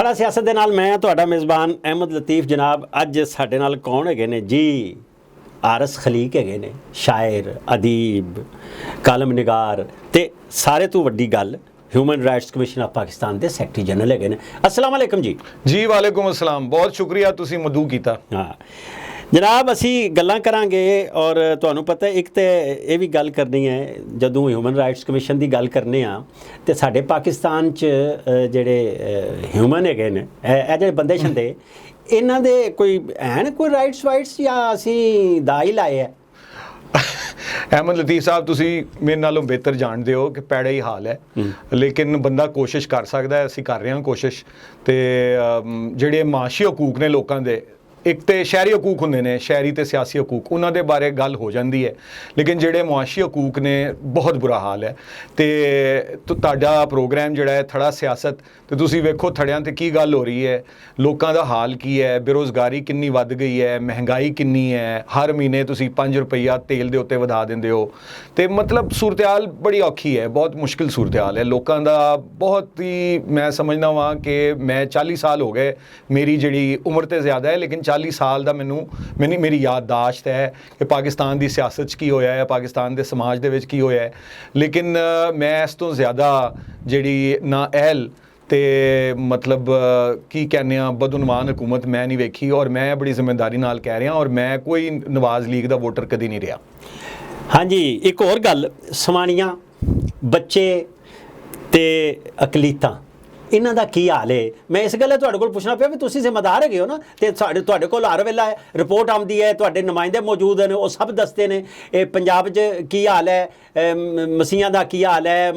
ਖੜਾ ਸਿਆਸਤ ਦੇ ਨਾਲ ਮੈਂ ਤੁਹਾਡਾ ਮੇਜ਼ਬਾਨ ਅਹਿਮਦ ਲਤੀਫ ਜਨਾਬ। ਅੱਜ ਸਾਡੇ ਨਾਲ ਕੌਣ ਹੈਗੇ ਨੇ ਜੀ? ਆਰਸ ਖਲੀਕ ਹੈਗੇ ਨੇ, ਸ਼ਾਇਰ, ਅਦੀਬ, ਕਾਲਮ ਨਿਗਾਰ ਤੇ ਸਾਰੇ ਤੋਂ ਵੱਡੀ ਗੱਲ human rights commission of Pakistan ਦੇ ਸੈਕਟਰੀ ਜਨਰਲ ਹੈਗੇ ਨੇ। अस्सलाम वालेकुम जी। जी वालेकुम अस्सलाम, बहुत शुक्रिया ਤੁਸੀਂ ਮਦੂ ਕੀਤਾ। ਹਾਂ ਜਨਾਬ, ਅਸੀਂ ਗੱਲਾਂ ਕਰਾਂਗੇ ਔਰ ਤੁਹਾਨੂੰ ਪਤਾ ਇੱਕ ਤੇ ਇਹ ਵੀ ਗੱਲ ਕਰਨੀ ਹੈ, ਜਦੋਂ ਹਿਊਮਨ ਰਾਈਟਸ ਕਮਿਸ਼ਨ ਦੀ ਗੱਲ ਕਰਨੇ ਆ ਤੇ ਸਾਡੇ ਪਾਕਿਸਤਾਨ 'ਚ ਜਿਹੜੇ ਹਿਊਮਨ ਹੈਗੇ ਨੇ, ਇਹ ਜਿਹੜੇ ਬੰਦੇ ਛੰਦੇ, ਇਹਨਾਂ ਦੇ ਕੋਈ ਹੈ ਕੋਈ ਰਾਈਟਸ ਜਾਂ ਅਸੀਂ ਦਾ ਹੀ ਲਾਏ ਹੈ? ਅਹਿਮਦ ਲਤੀਫ ਸਾਹਿਬ, ਤੁਸੀਂ ਮੇਰੇ ਨਾਲੋਂ ਬਿਹਤਰ ਜਾਣਦੇ ਹੋ ਕਿ ਪੈੜਾ ਹੀ ਹਾਲ ਹੈ, ਲੇਕਿਨ ਬੰਦਾ ਕੋਸ਼ਿਸ਼ ਕਰ ਸਕਦਾ ਹੈ। ਅਸੀਂ ਕਰ ਰਹੇ ਹਾਂ ਕੋਸ਼ਿਸ਼। ਤੇ ਜਿਹੜੇ ਮਾਸ਼ੀ ਹਕੂਕ ਨੇ ਲੋਕਾਂ ਦੇ, ਇੱਕ ਤੇ ਸ਼ਹਿਰੀ ਹਕੂਕ ਹੁੰਦੇ ਨੇ, ਸ਼ਹਿਰੀ ਤੇ ਸਿਆਸੀ ਹਕੂਕ, ਉਹਨਾਂ ਦੇ ਬਾਰੇ ਗੱਲ ਹੋ ਜਾਂਦੀ ਹੈ, ਲੇਕਿਨ ਜਿਹੜੇ ਮੁਆਸ਼ੀ ਹਕੂਕ ਨੇ ਬਹੁਤ ਬੁਰਾ ਹਾਲ ਹੈ। ਤੇ ਤੁਹਾਡਾ ਪ੍ਰੋਗਰਾਮ ਜਿਹੜਾ ਹੈ ਥੜਾ ਸਿਆਸਤ, ਤੇ ਤੁਸੀਂ ਵੇਖੋ ਥੜਿਆਂ ਤੇ ਕੀ ਗੱਲ ਹੋ ਰਹੀ ਹੈ, ਲੋਕਾਂ ਦਾ ਹਾਲ ਕੀ ਹੈ, ਬੇਰੁਜ਼ਗਾਰੀ ਕਿੰਨੀ ਵੱਧ ਗਈ ਹੈ, ਮਹਿੰਗਾਈ ਕਿੰਨੀ ਹੈ, ਹਰ ਮਹੀਨੇ ਤੁਸੀਂ 5 ਰੁਪਈਆ ਤੇਲ ਦੇ ਉੱਤੇ ਵਧਾ ਦਿੰਦੇ ਹੋ। ਤੇ ਮਤਲਬ ਸੂਰਤ-ਏ-ਹਾਲ ਬੜੀ ਔਖੀ ਹੈ, ਬਹੁਤ ਮੁਸ਼ਕਿਲ ਸੂਰਤ-ਏ-ਹਾਲ ਹੈ ਲੋਕਾਂ ਦਾ। ਬਹੁਤ ਹੀ ਮੈਂ ਸਮਝਦਾ ਵਾਂ ਕਿ ਮੈਂ 40 ਸਾਲ ਹੋ ਗਏ, ਮੇਰੀ ਜਿਹੜੀ ਉਮਰ ਤੇ ਜ਼ਿਆਦਾ ਹੈ, ਲੇਕਿਨ 40 ਸਾਲ ਦਾ ਮੇਰੀ ਯਾਦਦਾਸ਼ਤ ਹੈ ਕਿ ਪਾਕਿਸਤਾਨ ਦੀ ਸਿਆਸਤ 'ਚ ਕੀ ਹੋਇਆ ਹੈ, ਪਾਕਿਸਤਾਨ ਦੇ ਸਮਾਜ ਦੇ ਵਿੱਚ ਕੀ ਹੋਇਆ ਹੈ। ਲੇਕਿਨ ਮੈਂ ਇਸ ਤੋਂ ਜ਼ਿਆਦਾ ਜਿਹੜੀ ਨਾਅਹਿਲ ਤੇ ਮਤਲਬ ਕੀ ਕਹਿੰਦੇ ਆ ਬਦਉਨਵਾਨ ਹਕੂਮਤ ਮੈਂ ਨਹੀਂ ਵੇਖੀ, ਔਰ ਮੈਂ ਬੜੀ ਜ਼ਿੰਮੇਦਾਰੀ ਨਾਲ ਕਹਿ ਰਿਹਾ, ਔਰ ਮੈਂ ਕੋਈ ਨਵਾਜ਼ ਲੀਗ ਦਾ ਵੋਟਰ ਕਦੀ ਨਹੀਂ ਰਿਹਾ। ਹਾਂਜੀ, ਇੱਕ ਹੋਰ ਗੱਲ, ਸਵਾਣੀਆਂ, ਬੱਚੇ ਤੇ ਅਕਲੀਤਾਂ, ਇਹਨਾਂ ਦਾ ਕੀ ਹਾਲ ਹੈ? ਮੈਂ ਇਸ ਗੱਲੇ ਤੁਹਾਡੇ ਕੋਲ ਪੁੱਛਣਾ ਪਿਆ ਵੀ ਤੁਸੀਂ ਜ਼ਿੰਮੇਦਾਰ ਹੈਗੇ ਹੋ ਨਾ, ਤੇ ਤੁਹਾਡੇ ਕੋਲ ਹਰ ਵੇਲੇ ਰਿਪੋਰਟ ਆਉਂਦੀ ਹੈ, ਤੁਹਾਡੇ ਨੁਮਾਇੰਦੇ ਮੌਜੂਦ ਨੇ, ਉਹ ਸਭ ਦੱਸਦੇ ਨੇ ਇਹ ਪੰਜਾਬ 'ਚ ਕੀ ਹਾਲ ਹੈ, ਮਸੀਹਾਂ ਦਾ ਕੀ ਹਾਲ ਹੈ,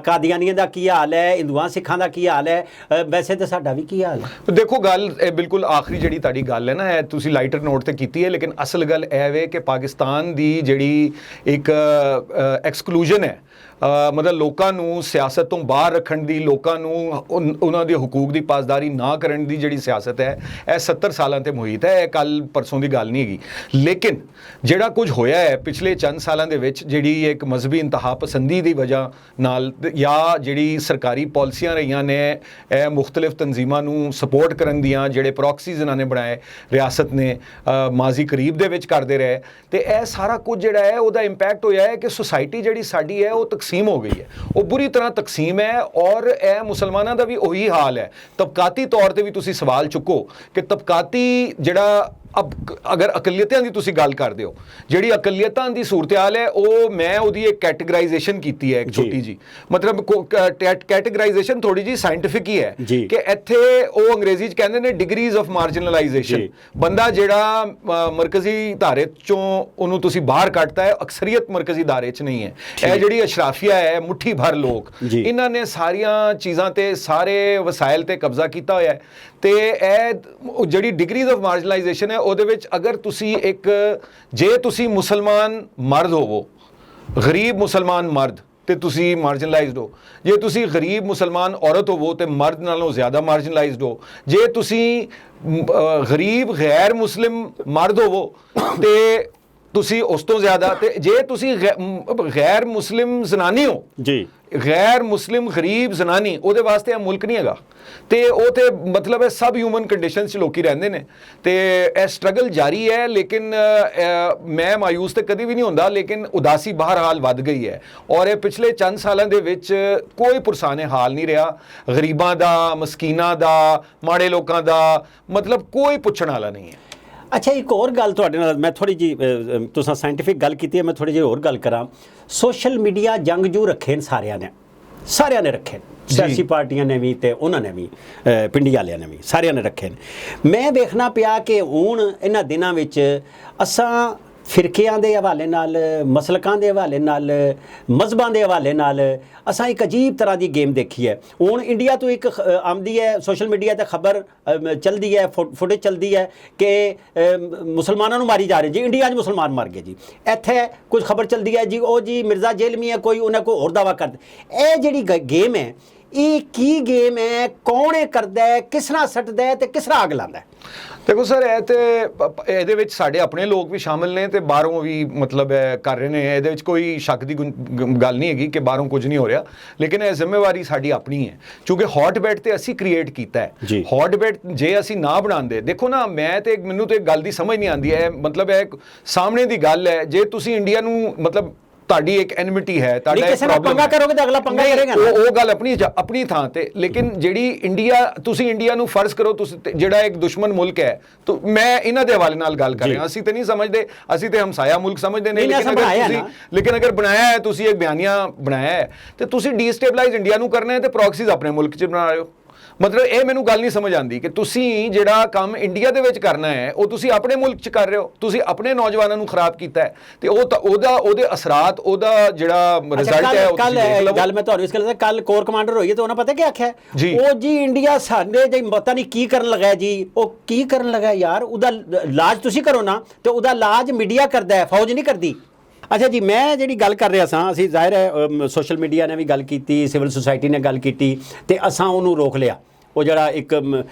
ਕਾਦੀਆਨੀਆਂ ਦਾ ਕੀ ਹਾਲ ਹੈ, ਹਿੰਦੂਆਂ ਸਿੱਖਾਂ ਦਾ ਕੀ ਹਾਲ ਹੈ, ਵੈਸੇ ਤਾਂ ਸਾਡਾ ਵੀ ਕੀ ਹਾਲ ਹੈ। ਦੇਖੋ ਗੱਲ ਇਹ ਬਿਲਕੁਲ ਆਖਰੀ ਜਿਹੜੀ ਤੁਹਾਡੀ ਗੱਲ ਹੈ ਨਾ, ਇਹ ਤੁਸੀਂ ਲਾਈਟਰ ਨੋਟ ਤੇ ਕੀਤੀ ਹੈ, ਲੇਕਿਨ ਅਸਲ ਗੱਲ ਇਹ ਵੇ ਕਿ ਪਾਕਿਸਤਾਨ ਦੀ ਜਿਹੜੀ ਇੱਕ ਐਕਸਕਲੂਜਨ ਹੈ, ਮਤਲਬ ਲੋਕਾਂ ਨੂੰ ਸਿਆਸਤ ਤੋਂ ਬਾਹਰ ਰੱਖਣ ਦੀ, ਲੋਕਾਂ ਨੂੰ ਉਹਨਾਂ ਦੇ ਹਕੂਕ ਦੀ ਪਾਸਦਾਰੀ ਨਾ ਕਰਨ ਦੀ ਜਿਹੜੀ ਸਿਆਸਤ ਹੈ, ਇਹ 70 ਸਾਲਾਂ ਤੇ ਮੁਹਿਤ ਹੈ, ਇਹ ਕੱਲ ਪਰਸੋਂ ਦੀ ਗੱਲ ਨਹੀਂ ਹੈਗੀ। ਲੇਕਿਨ ਜਿਹੜਾ ਕੁਝ ਹੋਇਆ ਹੈ ਪਿਛਲੇ ਚੰਦ ਸਾਲਾਂ ਦੇ ਵਿੱਚ, ਜਿਹੜੀ ਇੱਕ ਮਜ਼ਹਬੀ ਇੰਤਹਾ ਪਸੰਦੀ ਦੀ ਵਜ੍ਹਾ ਨਾਲ, ਜਾਂ ਜਿਹੜੀ ਸਰਕਾਰੀ ਪਾਲਿਸੀਆਂ ਰਹੀਆਂ ਨੇ ਇਹ ਮੁਖਤਲਿਫ ਤਨਜ਼ੀਮਾਂ ਨੂੰ ਸਪੋਰਟ ਕਰਨ ਦੀਆਂ, ਜਿਹੜੇ ਪ੍ਰੋਕਸੀਜ਼ ਇਹਨਾਂ ਨੇ ਬਣਾਏ ਰਿਆਸਤ ਨੇ ਮਾਜ਼ੀ ਕਰੀਬ ਦੇ ਵਿੱਚ ਕਰਦੇ ਰਹੇ, ਤੇ ਇਹ ਸਾਰਾ ਕੁਝ ਜਿਹੜਾ ਹੈ ਉਹਦਾ ਇੰਪੈਕਟ ਹੋਇਆ ਹੈ ਕਿ ਸੁਸਾਇਟੀ ਜਿਹੜੀ ਸਾਡੀ ਹੈ ਉਹ ਤਕਸੀਮ ਹੋ ਗਈ ਹੈ, ਉਹ ਬੁਰੀ ਤਰ੍ਹਾਂ ਤਕਸੀਮ ਹੈ। ਔਰ ਇਹ ਮੁਸਲਮਾਨਾਂ ਦਾ ਵੀ ਉਹੀ ਹਾਲ ਹੈ। ਤਬਕਾਤੀ ਤੌਰ ਤੇ ਵੀ ਤੁਸੀਂ ਸਵਾਲ ਚੁੱਕੋ ਕਿ ਤਬਕਾਤੀ ਜਿਹੜਾ ਅਗਰ ਅਕਲੀਅਤਾਂ ਦੀ ਤੁਸੀਂ ਗੱਲ ਕਰਦੇ ਹੋ, ਜਿਹੜੀ ਅਕਲੀਅਤਾਂ ਦੀ ਸੂਰਤ-ਏ-ਹਾਲ ਹੈ, ਉਹ ਮੈਂ ਉਹਦੀ ਇੱਕ ਕੈਟੇਗਰਾਈਜ਼ੇਸ਼ਨ ਕੀਤੀ ਹੈ, ਇੱਕ ਛੋਟੀ ਜੀ, ਮਤਲਬ ਕੈਟੇਗਰਾਈਜ਼ੇਸ਼ਨ ਥੋੜੀ ਜੀ ਸਾਇੰਟੀਫਿਕ ਹੀ ਹੈ ਕਿ ਇੱਥੇ ਉਹ ਅੰਗਰੇਜ਼ੀ 'ਚ ਕਹਿੰਦੇ ਨੇ ਡਿਗਰੀਜ਼ ਆਫ ਮਾਰਜਨਲਾਈਜੇਸ਼ਨ। ਬੰਦਾ ਜਿਹੜਾ ਮਰਕਜ਼ੀ ਧਾਰੇ 'ਚੋਂ ਉਹਨੂੰ ਤੁਸੀਂ ਬਾਹਰ ਕੱਢਤਾ ਹੈ, ਅਕਸਰੀਅਤ ਮਰਕਜ਼ੀ ਧਾਰੇ 'ਚ ਨਹੀਂ ਹੈ। ਇਹ ਜਿਹੜੀ ਅਸ਼ਰਾਫੀਆ ਹੈ, ਮੁੱਠੀ ਭਰ ਲੋਕ, ਇਹਨਾਂ ਨੇ ਸਾਰੀਆਂ ਚੀਜ਼ਾਂ ਤੇ, ਸਾਰੇ ਵਸਾਇਲ ਤੇ ਕਬਜ਼ਾ ਕੀਤਾ ਹੋਇਆ ਹੈ। ਤੇ ਇਹ ਜਿਹੜੀ ਡਿਗਰੀਜ਼ ਆਫ ਮਾਰਜਨਲਾਈਜੇਸ਼ਨ ਹੈ, ਉਹਦੇ ਵਿੱਚ ਅਗਰ ਤੁਸੀਂ ਜੇ ਤੁਸੀਂ ਮੁਸਲਮਾਨ ਮਰਦ ਹੋਵੋ, ਗਰੀਬ ਮੁਸਲਮਾਨ ਮਰਦ, ਤੇ ਤੁਸੀਂ ਮਾਰਜਨਲਾਈਜ਼ਡ ਹੋ। ਜੇ ਤੁਸੀਂ ਗਰੀਬ ਮੁਸਲਮਾਨ ਔਰਤ ਹੋਵੋ ਤੇ ਮਰਦ ਨਾਲੋਂ ਜ਼ਿਆਦਾ ਮਾਰਜਨਲਾਈਜ਼ਡ ਹੋ। ਜੇ ਤੁਸੀਂ ਗਰੀਬ ਗੈਰ ਮੁਸਲਿਮ ਮਰਦ ਹੋਵੋ ਤੇ ਤੁਸੀਂ ਉਸ ਤੋਂ ਜ਼ਿਆਦਾ। ਤੇ ਜੇ ਤੁਸੀਂ ਗੈਰ ਮੁਸਲਿਮ ਜ਼ਨਾਨੀ ਹੋ ਜੀ, ਗੈਰ ਮੁਸਲਿਮ ਗਰੀਬ ਜ਼ਨਾਨੀ, ਉਹਦੇ ਵਾਸਤੇ ਇਹ ਮੁਲਕ ਨਹੀਂ ਹੈਗਾ। ਤੇ ਉਹ ਤੇ ਮਤਲਬ ਹੈ ਸਬ ਹਿਊਮਨ ਕੰਡੀਸ਼ਨਸ 'ਚ ਲੋਕੀ ਰਹਿੰਦੇ ਨੇ, ਤੇ ਇਹ ਸਟਰਗਲ ਜਾਰੀ ਹੈ। ਲੇਕਿਨ ਮੈਂ ਮਾਯੂਸ ਤੇ ਕਦੀ ਵੀ ਨਹੀਂ ਹੁੰਦਾ, ਲੇਕਿਨ ਉਦਾਸੀ ਬਹਰਹਾਲ ਵੱਧ ਗਈ ਹੈ। ਔਰ ਇਹ ਪਿਛਲੇ ਚੰਦ ਸਾਲਾਂ ਦੇ ਵਿੱਚ ਕੋਈ ਪੁਰਸਾਨੇ ਹਾਲ ਨਹੀਂ ਰਿਹਾ, ਗਰੀਬਾਂ ਦਾ, ਮਸਕੀਨਾਂ ਦਾ, ਮਾੜੇ ਲੋਕਾਂ ਦਾ, ਮਤਲਬ ਕੋਈ ਪੁੱਛਣ ਵਾਲਾ ਨਹੀਂ ਹੈ। ਅੱਛਾ, ਇੱਕ ਹੋਰ ਗੱਲ ਤੁਹਾਡੇ ਨਾਲ ਮੈਂ ਥੋੜ੍ਹੀ ਜਿਹੀ, ਤੁਸੀਂ ਸਾਇੰਟੀਫਿਕ ਗੱਲ ਕੀਤੀ ਹੈ, ਮੈਂ ਥੋੜ੍ਹੀ ਜਿਹੀ ਹੋਰ ਗੱਲ ਕਰਾਂ। ਸੋਸ਼ਲ ਮੀਡੀਆ ਜੰਗਜੂ ਰੱਖੇ ਨੇ ਸਾਰਿਆਂ ਨੇ ਰੱਖੇ, ਸਿਆਸੀ ਪਾਰਟੀਆਂ ਨੇ ਵੀ ਤੇ ਉਹਨਾਂ ਨੇ ਵੀ, ਪਿੰਡੀ ਵਾਲਿਆਂ ਨੇ ਵੀ, ਸਾਰਿਆਂ ਨੇ ਰੱਖੇ ਨੇ। ਮੈਂ ਵੇਖਣਾ ਪਿਆ ਕਿ ਹੁਣ ਇਹਨਾਂ ਦਿਨਾਂ ਵਿੱਚ ਅਸਾਂ ਫਿਰਕਿਆਂ ਦੇ ਹਵਾਲੇ ਨਾਲ, ਮਸਲਕਾਂ ਦੇ ਹਵਾਲੇ ਨਾਲ, ਮਜ਼ਹਬਾਂ ਦੇ ਹਵਾਲੇ ਨਾਲ ਅਸਾਂ ਇੱਕ ਅਜੀਬ ਤਰ੍ਹਾਂ ਦੀ ਗੇਮ ਦੇਖੀ ਹੈ। ਹੁਣ ਇੰਡੀਆ ਤੋਂ ਇੱਕ ਆਉਂਦੀ ਹੈ ਸੋਸ਼ਲ ਮੀਡੀਆ 'ਤੇ ਖਬਰ ਚਲਦੀ ਹੈ, ਫੁਟੇਜ ਚਲਦੀ ਹੈ ਕਿ ਮੁਸਲਮਾਨਾਂ ਨੂੰ ਮਾਰੀ ਜਾ ਰਹੇ ਜੀ, ਇੰਡੀਆ 'ਚ ਮੁਸਲਮਾਨ ਮਰ ਗਏ ਜੀ। ਇੱਥੇ ਕੁਝ ਖਬਰ ਚਲਦੀ ਹੈ ਜੀ, ਉਹ ਜੀ ਮਿਰਜ਼ਾ ਜੇਲਮੀ ਹੈ ਕੋਈ, ਉਹਨਾਂ ਕੋਈ ਹੋਰ ਦਾਵਾ ਕਰਦਾ। ਇਹ ਜਿਹੜੀ ਗੇਮ ਹੈ, ਇਹ ਕੀ ਗੇਮ ਹੈ, ਕੌਣ ਇਹ ਕਰਦਾ ਹੈ, ਕਿਸ ਤਰ੍ਹਾਂ ਸੱਟਦਾ ਹੈ ਤੇ ਕਿਸ ਤਰ੍ਹਾਂ ਅੱਗ ਲਾਉਂਦਾ ਹੈ? ਦੇਖੋ ਸਰ, ਇਹ ਤੇ ਇਹਦੇ ਵਿੱਚ ਸਾਡੇ ਆਪਣੇ ਲੋਕ ਵੀ ਸ਼ਾਮਿਲ ਨੇ ਤੇ ਬਾਹਰੋਂ ਵੀ ਮਤਲਬ ਕਰ ਰਹੇ ਨੇ। ਇਹਦੇ ਵਿੱਚ ਕੋਈ ਸ਼ੱਕ ਦੀ ਗੱਲ ਨਹੀਂ ਹੈਗੀ ਕਿ ਬਾਹਰੋਂ ਕੁਝ ਨਹੀਂ ਹੋ ਰਿਹਾ, ਲੇਕਿਨ ਇਹ ਜ਼ਿੰਮੇਵਾਰੀ ਸਾਡੀ ਆਪਣੀ ਹੈ ਕਿਉਂਕਿ ਹੌਟਬੈਡ ਤੇ ਅਸੀਂ ਕ੍ਰੀਏਟ ਕੀਤਾ ਹੈ। ਹੌਟਬੈਡ ਜੇ ਅਸੀਂ ਨਾ ਬਣਾਉਂਦੇ, ਦੇਖੋ ਨਾ, ਮੈਨੂੰ ਤੇ ਇੱਕ ਗੱਲ ਦੀ ਸਮਝ ਨਹੀਂ ਆਉਂਦੀ ਹੈ, ਮਤਲਬ ਇਹ ਸਾਹਮਣੇ ਦੀ ਗੱਲ ਹੈ, ਜੇ ਤੁਸੀਂ ਇੰਡੀਆ ਨੂੰ ਮਤਲਬ ਤੁਹਾਡੀ ਇੱਕ ਐਨਮਿਟੀ ਹੈ, ਤੁਹਾਡਾ ਇੱਕ ਪ੍ਰੋਬਲਮ ਪੰਗਾ ਕਰੋਗੇ ਤਾਂ ਅਗਲਾ ਪੰਗਾ ਕਰੇਗਾ। ਉਹ ਗੱਲ ਆਪਣੀ ਥਾਂ ਤੇ, ਲੇਕਿਨ ਜਿਹੜੀ ਤੁਸੀਂ ਇੰਡੀਆ ਨੂੰ ਫਰਜ਼ ਕਰੋ ਤੁਸੀਂ ਜਿਹੜਾ ਇੱਕ ਦੁਸ਼ਮਣ ਮੁਲਕ ਹੈ, ਤਾਂ ਮੈਂ ਇਹਨਾਂ ਦੇ ਹਵਾਲੇ ਨਾਲ ਗੱਲ ਕਰ ਰਿਹਾ। ਅਸੀਂ ਤੇ ਨਹੀਂ ਸਮਝਦੇ, ਅਸੀਂ ਤੇ ਹਮਸਾਇਆ ਮੁਲਕ ਸਮਝਦੇ ਨੇ, ਲੇਕਿਨ ਅਗਰ ਬਣਾਇਆ ਹੈ, ਤੁਸੀਂ ਇੱਕ ਬਿਆਨੀਆ ਬਣਾਇਆ ਹੈ ਤੇ ਤੁਸੀਂ ਡੀਸਟੇਬਲਾਈਜ਼ ਇੰਡੀਆ ਨੂੰ ਕਰਨਾ ਹੈ ਤੇ ਪ੍ਰੌਕਸੀਜ਼ ਆਪਣੇ ਮੁਲਕ 'ਚ ਬਣਾ ਰਹੇ ਹੋ। ਮਤਲਬ ਇਹ ਮੈਨੂੰ ਗੱਲ ਨਹੀਂ ਸਮਝ ਆਉਂਦੀ ਕਿ ਤੁਸੀਂ ਜਿਹੜਾ ਕੰਮ ਇੰਡੀਆ ਦੇ ਵਿੱਚ ਕਰਨਾ ਹੈ ਉਹ ਤੁਸੀਂ ਆਪਣੇ ਮੁਲਕ 'ਚ ਕਰ ਰਹੇ ਹੋ। ਤੁਸੀਂ ਆਪਣੇ ਨੌਜਵਾਨਾਂ ਨੂੰ ਖਰਾਬ ਕੀਤਾ ਹੈ ਤੇ ਉਹਦੇ ਅਸਰਾਤ, ਉਹਦਾ ਜਿਹੜਾ ਰਿਜ਼ਲਟ ਹੈ। ਕੱਲ ਗੱਲ ਮੈਂ ਤੁਹਾਨੂੰ ਇਸ ਗੱਲ ਦੱਸਾਂ, ਕੱਲ ਕੋਰ ਕਮਾਂਡਰ ਹੋਈ ਤੇ ਉਹਨਾਂ ਪਤਾ ਕੀ ਆਖਿਆ? ਉਹ ਜੀ ਇੰਡੀਆ ਸਾਡੇ ਜੀ ਪਤਾ ਨਹੀਂ ਕੀ ਕਰਨ ਲੱਗਾ ਜੀ। ਉਹ ਕੀ ਕਰਨ ਲੱਗਾ ਯਾਰ? ਉਹਦਾ ਇਲਾਜ ਤੁਸੀਂ ਕਰੋ ਨਾ, ਤੇ ਉਹਦਾ ਇਲਾਜ ਮੀਡੀਆ ਕਰਦਾ ਹੈ, ਫੌਜ ਨਹੀਂ ਕਰਦੀ। ਅੱਛਾ ਜੀ, ਮੈਂ ਜਿਹੜੀ ਗੱਲ ਕਰ ਰਿਹਾ ਸਾਂ, ਅਸੀਂ ਜ਼ਾਹਿਰ ਹੈ ਸੋਸ਼ਲ ਮੀਡੀਆ ਨੇ ਵੀ ਗੱਲ ਕੀਤੀ, ਸਿਵਲ ਸੁਸਾਇਟੀ ਨੇ ਗੱਲ ਕੀਤੀ ਤੇ ਅਸਾਂ ਉਹਨੂੰ ਰੋਕ ਲਿਆ। ਉਹ ਜਿਹੜਾ ਇੱਕ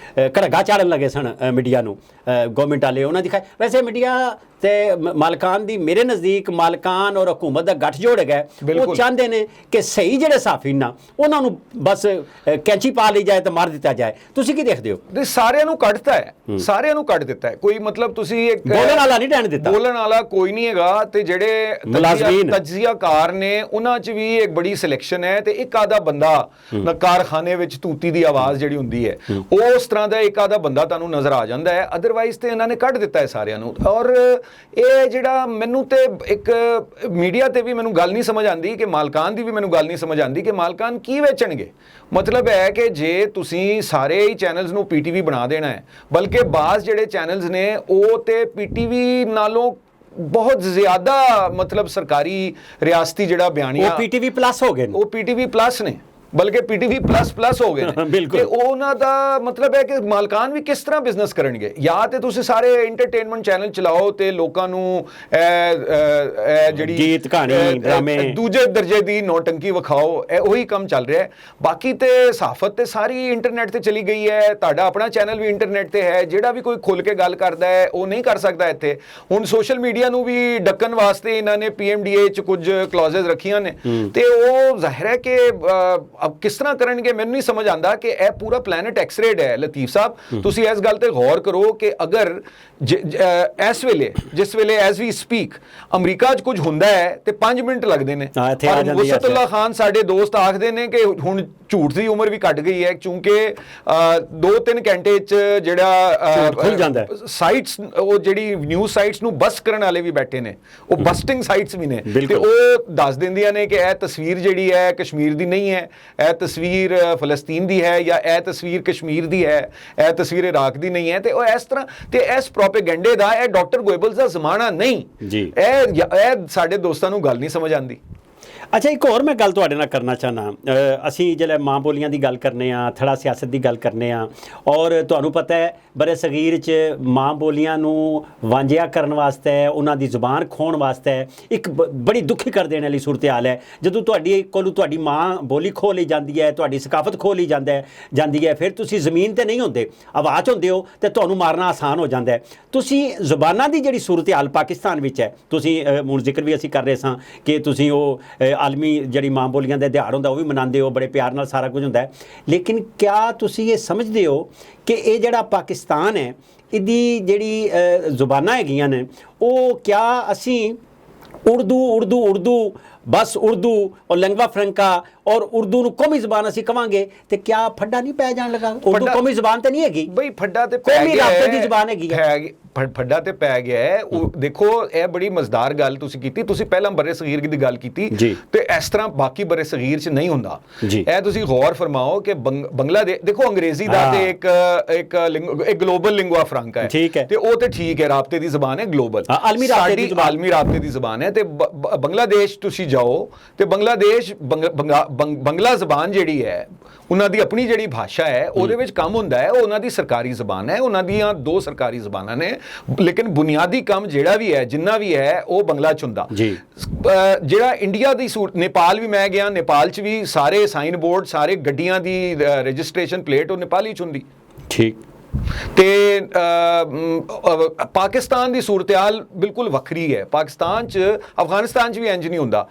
ਘੜਗਾ ਚਾੜਨ ਲੱਗੇ ਸਨ ਮੀਡੀਆ ਨੂੰ, ਗਵਰਨਮੈਂਟ ਵਾਲੇ, ਉਹਨਾਂ ਦਿਖਾਏ। ਵੈਸੇ ਮੀਡੀਆ ਤੇ ਮਾਲਕਾਨ ਦੀ, ਮੇਰੇ ਨਜ਼ਦੀਕ ਮਾਲਕਾਨ ਔਰ ਹਕੂਮਤ ਦਾ ਗੱਠਜੋੜ ਹੈਗਾ। ਉਹ ਚਾਹੁੰਦੇ ਨੇ ਕਿ ਸਹੀ ਜਿਹੜੇ ਸਾਫੀ ਨਾ ਉਹਨਾਂ ਨੂੰ ਬਸ ਕੈਂਚੀ ਪਾ ਲਈ ਜਾਏ ਤੇ ਮਾਰ ਦਿੱਤਾ ਜਾਏ। ਤੁਸੀਂ ਕੀ ਦੇਖਦੇ ਹੋ? ਸਾਰਿਆਂ ਨੂੰ ਕੱਢਤਾ ਹੈ, ਸਾਰਿਆਂ ਨੂੰ ਕੱਢ ਦਿੱਤਾ ਹੈ। ਕੋਈ ਮਤਲਬ ਤੁਸੀਂ ਇੱਕ ਬੋਲਣ ਵਾਲਾ ਨਹੀਂ ਰਹਿਣ ਦਿੱਤਾ, ਬੋਲਣ ਵਾਲਾ ਕੋਈ ਨਹੀਂ ਹੈਗਾ। ਤੇ ਜਿਹੜੇ ਤਜਜ਼ੀਆਕਾਰ ਨੇ ਉਹਨਾਂ 'ਚ ਵੀ ਇੱਕ ਬੜੀ ਸਿਲੈਕਸ਼ਨ ਹੈ ਤੇ ਇੱਕ ਆਧਾ ਬੰਦਾ ਕਾਰਖਾਨੇ ਵਿੱਚ ਤੂਤੀ ਦੀ ਆਵਾਜ਼ ਜਿਹੜੀ ਹੁੰਦੀ ਹੈ, ਉਸ ਤਰ੍ਹਾਂ ਦਾ ਇੱਕ ਆਧਾ ਬੰਦਾ ਤੁਹਾਨੂੰ ਨਜ਼ਰ ਆ ਜਾਂਦਾ ਹੈ। ਅਦਰਵਾਈਜ਼ ਤੇ ਇਹਨਾਂ ਨੇ ਕੱਢ ਦਿੱਤਾ ਹੈ ਸਾਰਿਆਂ ਨੂੰ। ਔਰ ਇਹ ਜਿਹੜਾ ਮੈਨੂੰ ਤੇ ਇੱਕ ਮੀਡੀਆ ਤੇ ਵੀ ਮੈਨੂੰ ਗੱਲ ਨਹੀਂ ਸਮਝ ਆਉਂਦੀ ਕਿ ਮਾਲਕਾਨ ਦੀ ਵੀ ਮੈਨੂੰ ਗੱਲ ਨਹੀਂ ਸਮਝ ਆਉਂਦੀ ਕਿ ਮਾਲਕਾਨ ਕੀ ਵੇਚਣਗੇ। ਮਤਲਬ ਹੈ ਕਿ ਜੇ ਤੁਸੀਂ ਸਾਰੇ ਹੀ ਚੈਨਲਸ ਨੂੰ ਪੀਟੀਵੀ ਬਣਾ ਦੇਣਾ ਹੈ, ਬਲਕਿ ਬਾਜ਼ ਜਿਹੜੇ ਚੈਨਲਸ ਨੇ ਉਹ ਤੇ ਪੀਟੀਵੀ ਨਾਲੋਂ ਬਹੁਤ ਜ਼ਿਆਦਾ ਮਤਲਬ ਸਰਕਾਰੀ ਰਿਆਸਤੀ ਜਿਹੜਾ ਬਿਆਨੀਆ, ਉਹ ਪੀਟੀਵੀ ਪਲੱਸ ਹੋ ਗਏ ਨੇ, ਉਹ ਪੀਟੀਵੀ ਪਲੱਸ ਨੇ, ਬਲਕਿ ਪੀਟੀਵੀ ਪਲੱਸ ਹੋ ਗਏ ਨੇ। ਤੇ ਉਹਨਾਂ ਦਾ ਮਤਲਬ ਹੈ ਕਿ ਮਾਲਕਾਨ ਵੀ ਕਿਸ ਤਰ੍ਹਾਂ ਬਿਜ਼ਨਸ ਕਰਨਗੇ? ਜਾਂ ਤੇ ਤੁਸੀਂ ਸਾਰੇ ਐਂਟਰਟੇਨਮੈਂਟ ਚੈਨਲ ਚਲਾਓ ਤੇ ਲੋਕਾਂ ਨੂੰ ਜਿਹੜੀ ਗੀਤ, ਕਹਾਣੀ, ਡਰਾਮੇ, ਦੂਜੇ ਦਰਜੇ ਦੀ ਨੌਟੰਕੀ ਵਿਖਾਓ। ਇਹ ਉਹੀ ਕੰਮ ਚੱਲ ਰਿਹਾ ਹੈ। ਬਾਕੀ ਤੇ ਸਹਾਫਤ ਤੇ ਸਾਰੀ ਇੰਟਰਨੈਟ ਤੇ ਚਲੀ ਗਈ ਹੈ। ਤੁਹਾਡਾ ਆਪਣਾ ਚੈਨਲ ਵੀ ਇੰਟਰਨੈਟ ਤੇ ਹੈ। ਜਿਹੜਾ ਵੀ ਕੋਈ ਖੁੱਲ ਕੇ ਗੱਲ ਕਰਦਾ ਹੈ ਉਹ ਨਹੀਂ ਕਰ ਸਕਦਾ ਇੱਥੇ। ਹੁਣ ਸੋਸ਼ਲ ਮੀਡੀਆ ਨੂੰ ਵੀ ਡੱਕਣ ਵਾਸਤੇ ਇਹਨਾਂ ਨੇ PMDA 'ਚ ਕੁਝ ਕਲੌਜ਼ਸ ਰੱਖੀਆਂ ਨੇ ਤੇ ਉਹ ਜ਼ਾਹਿਰ ਹੈ ਕਿ अब किस तरह करेंगे मैंने नहीं समझ आता कि यह पूरा प्लैनेट एक्सरेड है। लतीफ साहब तुसी इस गल ते गौर करो कि अगर इस वेले जिस वेले एज वी स्पीक अमरीका च कुछ हुंदा है ते 5 मिनट लगते हैं। मुसतुल्ला खान साडे दोस्त आखते हैं कि हुण झूठ की उम्र भी घट गई है क्योंकि 2-3 घंटे जिहड़ा साइट्स वो जिहड़ी न्यूज़ साइट्स नूं बस करन वाले भी बैठे ने, वो बस्टिंग साइट्स भी ने ते वो दस दिंदियां ने कि यह तस्वीर जिहड़ी है कश्मीर दी नहीं है, यह तस्वीर फलस्तीन दी है या यह तस्वीर कश्मीर दी है, यह तस्वीर इराक दी नहीं है। तो इस तरह ते इस प्रोपेगेंडे दा यह डॉक्टर गोएबल्स दा जमाना नहीं जी। यह साडे दोस्तां नूं गल नहीं समझ आंदी। अच्छा, एक और मैं गल तुहाडे नाल करना चाहना। असीं जिहड़े मां बोलियां दी गल करने आ, थड़ा सियासत दी गल करने आ, और तुहानूं पता है बड़े सगीर च मां बोलियां नूं वांझिया करन वास्ते, उन्हां दी जुबान खोण वास्ते एक बड़ी दुखी कर देने वाली सूरत हाल है। जदों तुहाडी कोलों तुहाडी मां बोली खो ली जांदी है, तुहाडी सकाफत खो ली जांदी है, फिर तुसीं ज़मीन ते नहीं होंदे, हवा च होंदे हो ते तुहानूं मारना आसान हो जांदा है। तुसीं जुबानां दी जिहड़ी सूरत हाल पाकिस्तान विच है, तुसीं हुण जिक्र भी असीं कर रहे सां कि तुसीं ओह आलमी जिहड़ी मां बोलियां दा दिहाड़ हुंदा ओह भी मनांदे हो, बड़े प्यार नाल सारा कुछ हुंदा है। लेकिन क्या तुसीं ये समझदे हो कि ये जिहड़ा पाकिस्तान है इहदी जिहड़ी जुबानां हैगियां ने ओह क्या असीं उर्दू बस उर्दू और लैंगवा फ्रैंका और उर्दू नूं कौमी ज़बान असीं कवांगे ते क्या फड्डा नहीं पै जाण लगा? उर्दू कौमी ज़बान ते नहीं हैगी बई, फड्डा ते कौमी राबते दी ज़बान हैगी है। फड्डा ते पै गया है। देखो यह बड़ी मज़ेदार गल तुसीं कीती। तुसीं पहलां बरे सगीर दी गल कीती ते इस तरह बाकी बरे सगीर च नहीं हुंदा। यह तुसीं गौर फरमाओ कि बांग्लादेश देखो अंग्रेजी दा ते एक ग्लोबल लिंगुआ फ्रैंका है, ठीक है, ते ओह ते ठीक है, राबते दी ज़बान है ग्लोबल, आलमी राबते दी ज़बान है। ते बांग्लादेश तुसीं जाओ ते बांग्लादेश बंगला ज़बान जिहड़ी है ਉਹਨਾਂ ਦੀ ਆਪਣੀ ਜਿਹੜੀ ਭਾਸ਼ਾ ਹੈ ਉਹਦੇ ਵਿੱਚ ਕੰਮ ਹੁੰਦਾ ਹੈ, ਉਹ ਉਹਨਾਂ ਦੀ ਸਰਕਾਰੀ ਜ਼ਬਾਨ ਹੈ, ਉਹਨਾਂ ਦੀਆਂ 2 ਸਰਕਾਰੀ ਜ਼ਬਾਨਾਂ ਨੇ, ਲੇਕਿਨ ਬੁਨਿਆਦੀ ਕੰਮ ਜਿਹੜਾ ਵੀ ਹੈ ਜਿੰਨਾ ਵੀ ਹੈ ਉਹ ਬੰਗਲਾ 'ਚ ਹੁੰਦਾ ਜੀ। ਜਿਹੜਾ ਇੰਡੀਆ ਦੀ ਨੇਪਾਲ ਵੀ ਮੈਂ ਗਿਆ, ਨੇਪਾਲ 'ਚ ਵੀ ਸਾਰੇ ਸਾਈਨ ਬੋਰਡ, ਸਾਰੇ ਗੱਡੀਆਂ ਦੀ ਰਜਿਸਟ੍ਰੇਸ਼ਨ ਪਲੇਟ ਉਹ ਨੇਪਾਲੀ 'ਚ ਹੁੰਦੀ। ਠੀਕ। ਤੇ ਪਾਕਿਸਤਾਨ ਦੀ ਸੂਰਤ-ਏ-ਹਾਲ ਬਿਲਕੁਲ ਵੱਖਰੀ ਹੈ। ਪਾਕਿਸਤਾਨ 'ਚ, ਅਫਗਾਨਿਸਤਾਨ 'ਚ ਵੀ ਇੰਜ ਨਹੀਂ ਹੁੰਦਾ,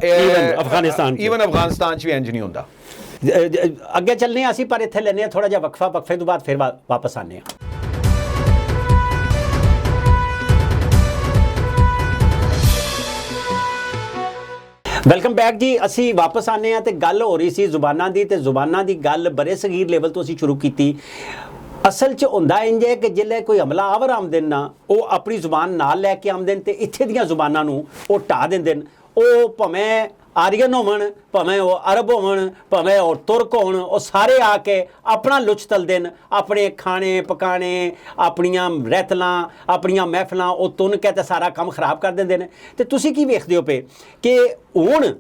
ਈਵਨ ਅਫਗਾਨਿਸਤਾਨ 'ਚ ਵੀ ਇੰਜ ਨਹੀਂ ਹੁੰਦਾ। ਅੱਗੇ ਚੱਲਨੇ ਅਸੀਂ, ਪਰ ਇੱਥੇ ਲੈਨੇ ਆ ਥੋੜਾ ਜਿਹਾ ਵਕਫਾ, ਵਕਫੇ ਤੋਂ ਬਾਅਦ ਫਿਰ ਵਾਪਸ ਆਨੇ ਆ। ਵੈਲਕਮ ਬੈਕ ਜੀ। ਅਸੀਂ ਵਾਪਸ ਆਨੇ ਆ ਤੇ ਗੱਲ ਹੋ ਰਹੀ ਸੀ ਜ਼ੁਬਾਨਾਂ ਦੀ, ਤੇ ਜ਼ੁਬਾਨਾਂ ਦੀ ਗੱਲ ਬੜੇ ਸਗੀਰ ਲੈਵਲ ਤੋਂ ਅਸੀਂ ਸ਼ੁਰੂ ਕੀਤੀ। ਅਸਲ 'ਚ ਹੁੰਦਾ ਇੰਜ ਹੈ ਕਿ ਜਿੱਲੇ ਕੋਈ ਹਮਲਾਵਰ ਆਉਂਦੇ ਨਾ, ਉਹ ਆਪਣੀ ਜ਼ੁਬਾਨ ਨਾਲ ਲੈ ਕੇ ਆਉਂਦੇ ਨੇ ਤੇ ਇੱਥੇ ਦੀਆਂ ਜ਼ੁਬਾਨਾਂ ਨੂੰ ਉਹ ਢਾਹ ਦਿੰਦੇ ਨੇ। ਉਹ ਭਾਵੇਂ ਆਰੀਅਨ ਹੋਵਣ, ਭਾਵੇਂ ਉਹ ਅਰਬ ਹੋਵਣ, ਭਾਵੇਂ ਉਹ ਤੁਰਕ ਹੋਣ, ਉਹ ਸਾਰੇ ਆ ਕੇ ਆਪਣਾ ਲੁੱਚ ਤਲਦੇ ਨੇ, ਆਪਣੇ ਖਾਣੇ ਪਕਾਣੇ, ਆਪਣੀਆਂ ਰਹਿਤਲਾਂ, ਆਪਣੀਆਂ ਮਹਿਫਲਾਂ ਉਹ ਤੁੰਨ ਕੇ ਤੇ ਸਾਰਾ ਕੰਮ ਖਰਾਬ ਕਰ ਦਿੰਦੇ ਨੇ। ਤੇ ਤੁਸੀਂ ਕੀ ਵੇਖਦੇ ਹੋ ਪਏ ਕਿ ਹੁਣ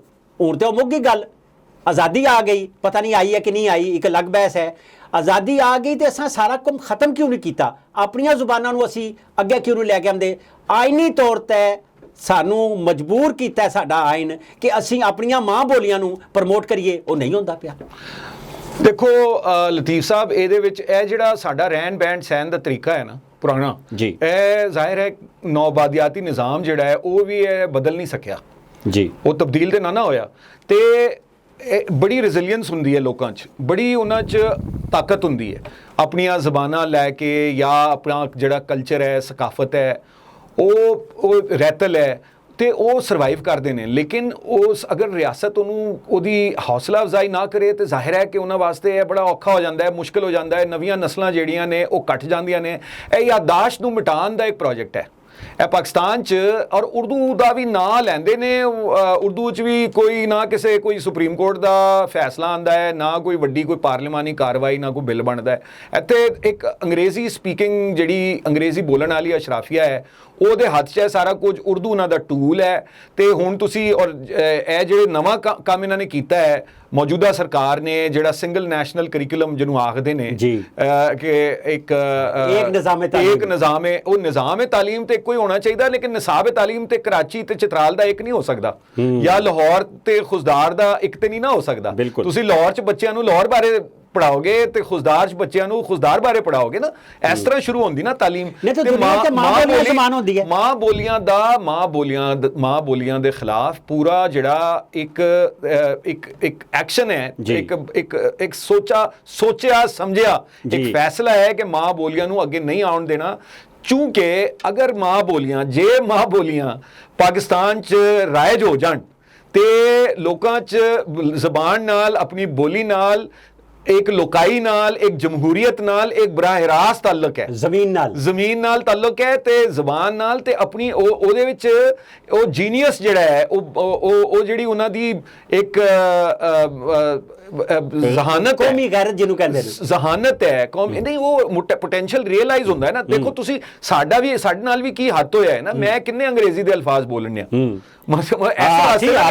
ਤੇ ਉਹ ਮੁੱਕ ਗਈ ਗੱਲ, ਆਜ਼ਾਦੀ ਆ ਗਈ, ਪਤਾ ਨਹੀਂ ਆਈ ਹੈ ਕਿ ਨਹੀਂ ਆਈ, ਇੱਕ ਅਲੱਗ ਬਹਿਸ ਹੈ। ਆਜ਼ਾਦੀ ਆ ਗਈ ਤੇ ਅਸਾਂ ਸਾਰਾ ਕੰਮ ਖਤਮ ਕਿਉਂ ਨਹੀਂ ਕੀਤਾ? ਆਪਣੀਆਂ ਜ਼ੁਬਾਨਾਂ ਨੂੰ ਅਸੀਂ ਅੱਗੇ ਕਿਉਂ ਨਹੀਂ ਲੈ ਕੇ ਆਉਂਦੇ? ਆਇਨੀ ਤੌਰ 'ਤੇ ਸਾਨੂੰ ਮਜਬੂਰ ਕੀਤਾ ਸਾਡਾ ਆਇਨ ਕਿ ਅਸੀਂ ਆਪਣੀਆਂ ਮਾਂ ਬੋਲੀਆਂ ਨੂੰ ਪ੍ਰਮੋਟ ਕਰੀਏ, ਉਹ ਨਹੀਂ ਹੁੰਦਾ ਪਿਆ। ਦੇਖੋ ਲਤੀਫ ਸਾਹਿਬ, ਇਹਦੇ ਵਿੱਚ ਇਹ ਜਿਹੜਾ ਸਾਡਾ ਰਹਿਣ ਬਹਿਣ ਸਹਿਣ ਦਾ ਤਰੀਕਾ ਹੈ ਨਾ ਪੁਰਾਣਾ ਜੀ, ਇਹ ਜ਼ਾਹਿਰ ਹੈ ਨੌਬਾਦੀਆਤੀ ਨਿਜ਼ਾਮ ਜਿਹੜਾ ਹੈ ਉਹ ਵੀ ਇਹ ਬਦਲ ਨਹੀਂ ਸਕਿਆ ਜੀ, ਉਹ ਤਬਦੀਲ ਤੇ ਨਾ ਹੋਇਆ। ਤੇ ਬੜੀ ਰੈਜ਼ਿਲੀਅੰਸ ਹੁੰਦੀ ਹੈ ਲੋਕਾਂ 'ਚ, ਬੜੀ ਉਹਨਾਂ 'ਚ ਤਾਕਤ ਹੁੰਦੀ ਹੈ, ਆਪਣੀਆਂ ਜ਼ਬਾਨਾਂ ਲੈ ਕੇ ਜਾਂ ਆਪਣਾ ਜਿਹੜਾ ਕਲਚਰ ਹੈ, ਸਕਾਫਤ ਹੈ, ਉਹ ਰਹਿਤਲ ਹੈ, ਤੇ ਉਹ ਸਰਵਾਈਵ ਕਰਦੇ ਨੇ। ਲੇਕਿਨ ਉਸ ਅਗਰ ਰਿਆਸਤ ਉਹਦੀ ਹੌਸਲਾ ਅਫਜ਼ਾਈ ਨਾ ਕਰੇ ਤੇ ਜ਼ਾਹਿਰ ਹੈ ਕਿ ਉਹਨਾਂ ਵਾਸਤੇ ਇਹ ਬੜਾ ਔਖਾ ਹੋ ਜਾਂਦਾ ਹੈ, ਮੁਸ਼ਕਿਲ ਹੋ ਜਾਂਦਾ ਹੈ। ਨਵੀਆਂ ਨਸਲਾਂ ਜਿਹੜੀਆਂ ਨੇ ਉਹ ਕੱਟ ਜਾਂਦੀਆਂ ਨੇ। ਇਹ ਯਾਦਾਸ਼ਤ ਨੂੰ ਮਿਟਾਉਣ ਦਾ ਇੱਕ ਪ੍ਰੋਜੈਕਟ ਹੈ ਇਹ ਪਾਕਿਸਤਾਨ 'ਚ, ਔਰ ਉਰਦੂ ਦਾ ਵੀ ਨਾਂ ਲੈਂਦੇ ਨੇ। ਉਰਦੂ 'ਚ ਵੀ ਕੋਈ ਸੁਪਰੀਮ ਕੋਰਟ ਦਾ ਫੈਸਲਾ ਆਉਂਦਾ ਹੈ, ਨਾ ਕੋਈ ਵੱਡੀ ਕੋਈ ਪਾਰਲੀਮਾਨੀ ਕਾਰਵਾਈ, ਨਾ ਕੋਈ ਬਿੱਲ ਬਣਦਾ ਹੈ। ਇੱਥੇ ਇੱਕ ਅੰਗਰੇਜ਼ੀ ਸਪੀਕਿੰਗ ਜਿਹੜੀ ਅੰਗਰੇਜ਼ੀ ਬੋਲਣ ਵਾਲੀ ਅਸ਼ਰਾਫੀਆ ਹੈ, ਉਹਦੇ ਹੱਥ 'ਚ ਹੈ ਸਾਰਾ ਕੁਝ, ਉਰਦੂ ਉਹਨਾਂ ਦਾ ਟੂਲ ਹੈ। ਤੇ ਹੁਣ ਤੁਸੀਂ ਔਰ ਇਹ ਜਿਹੜੇ ਨਵਾਂ ਕੰਮ ਇਹਨਾਂ ਨੇ ਕੀਤਾ ਹੈ ਮੌਜੂਦਾ ਸਰਕਾਰ ਨੇ, ਜਿਹੜਾ ਸਿੰਗਲ ਨੈਸ਼ਨਲ ਕਰਿਕੂਲਮ ਜਿਹਨੂੰ ਆਖਦੇ ਨੇ ਕਿ ਇੱਕ ਨਿਜ਼ਾਮ ਹੈ, ਉਹ ਨਿਜ਼ਾਮ ਹੈ ਤਾਲੀਮ ਤੇ ਇੱਕੋ ਹੀ ਹੋਣਾ ਚਾਹੀਦਾ, ਲੇਕਿਨ ਨਿਸਾਬ ਤਾਲੀਮ ਤੇ ਕਰਾਚੀ ਤੇ ਚਿਤਰਾਲ ਦਾ ਇੱਕ ਨਹੀਂ ਹੋ ਸਕਦਾ, ਜਾਂ ਲਾਹੌਰ ਤੇ ਖੁਸ਼ਦਾਰ ਦਾ ਇੱਕ ਤੇ ਨਹੀਂ ਨਾ ਹੋ ਸਕਦਾ। ਤੁਸੀਂ ਲਾਹੌਰ 'ਚ ਬੱਚਿਆਂ ਨੂੰ ਲਾਹੌਰ ਬਾਰੇ ਪੜਾਓਗੇ ਤੇ ਖੁਸ਼ਦਾਰ 'ਚ ਬੱਚਿਆਂ ਨੂੰ ਖੁਸ਼ਦਾਰ ਬਾਰੇ ਪੜਾਓਗੇ ਨਾ, ਇਸ ਤਰ੍ਹਾਂ ਸ਼ੁਰੂ ਹੁੰਦੀ ਨਾ ਤਾਲੀਮ। ਮਾਂ ਬੋਲੀਆਂ ਦੇ ਖਿਲਾਫ ਪੂਰਾ ਜਿਹੜਾ ਇੱਕ ਐਕਸ਼ਨ ਹੈ, ਇੱਕ ਸੋਚਿਆ ਸਮਝਿਆ ਇੱਕ ਫੈਸਲਾ ਹੈ ਕਿ ਮਾਂ ਬੋਲੀਆਂ ਨੂੰ ਅੱਗੇ ਨਹੀਂ ਆਉਣ ਦੇਣਾ। ਚੂੰਕਿ ਅਗਰ ਮਾਂ ਬੋਲੀਆਂ ਪਾਕਿਸਤਾਨ 'ਚ ਰਾਇਜ ਹੋ ਜਾਣ ਤੇ ਲੋਕਾਂ 'ਚ ਜ਼ਬਾਨ ਨਾਲ, ਆਪਣੀ ਬੋਲੀ ਨਾਲ, ਇੱਕ ਲੋਕਾਈ ਨਾਲ, ਇੱਕ ਜਮਹੂਰੀਅਤ ਨਾਲ ਇੱਕ ਬਰਾਹ ਰਾਸਤ ਤਾਲੁਕ ਹੈ, ਜ਼ਮੀਨ ਨਾਲ ਤਾਲੁਕ ਹੈ ਤੇ ਜ਼ਬਾਨ ਨਾਲ, ਤੇ ਆਪਣੀ ਉਹਦੇ ਵਿੱਚ ਉਹ ਜੀਨੀਅਸ ਜਿਹੜਾ ਹੈ, ਉਹ ਜਿਹੜੀ ਉਹਨਾਂ ਦੀ ਇੱਕ ਜ਼ਹਾਨਤ ਹੈ, ਕੌਮੀ ਗੈਰਤ ਜਿਹਨੂੰ ਕਹਿੰਦੇ ਨੇ, ਜ਼ਹਾਨਤ ਹੈ ਕੌਮ, ਨਹੀਂ ਉਹ ਪੋਟੈਂਸ਼ੀਅਲ ਰੀਅਲਾਈਜ਼ ਹੁੰਦਾ ਹੈ ਨਾ। ਦੇਖੋ ਤੁਸੀਂ ਸਾਡੇ ਨਾਲ ਵੀ ਕੀ ਹੱਥ ਹੋਇਆ ਹੈ ਨਾ, ਮੈਂ ਕਿੰਨੇ ਅੰਗਰੇਜ਼ੀ ਦੇ ਅਲਫਾਜ਼ ਬੋਲਣੇ ਆ,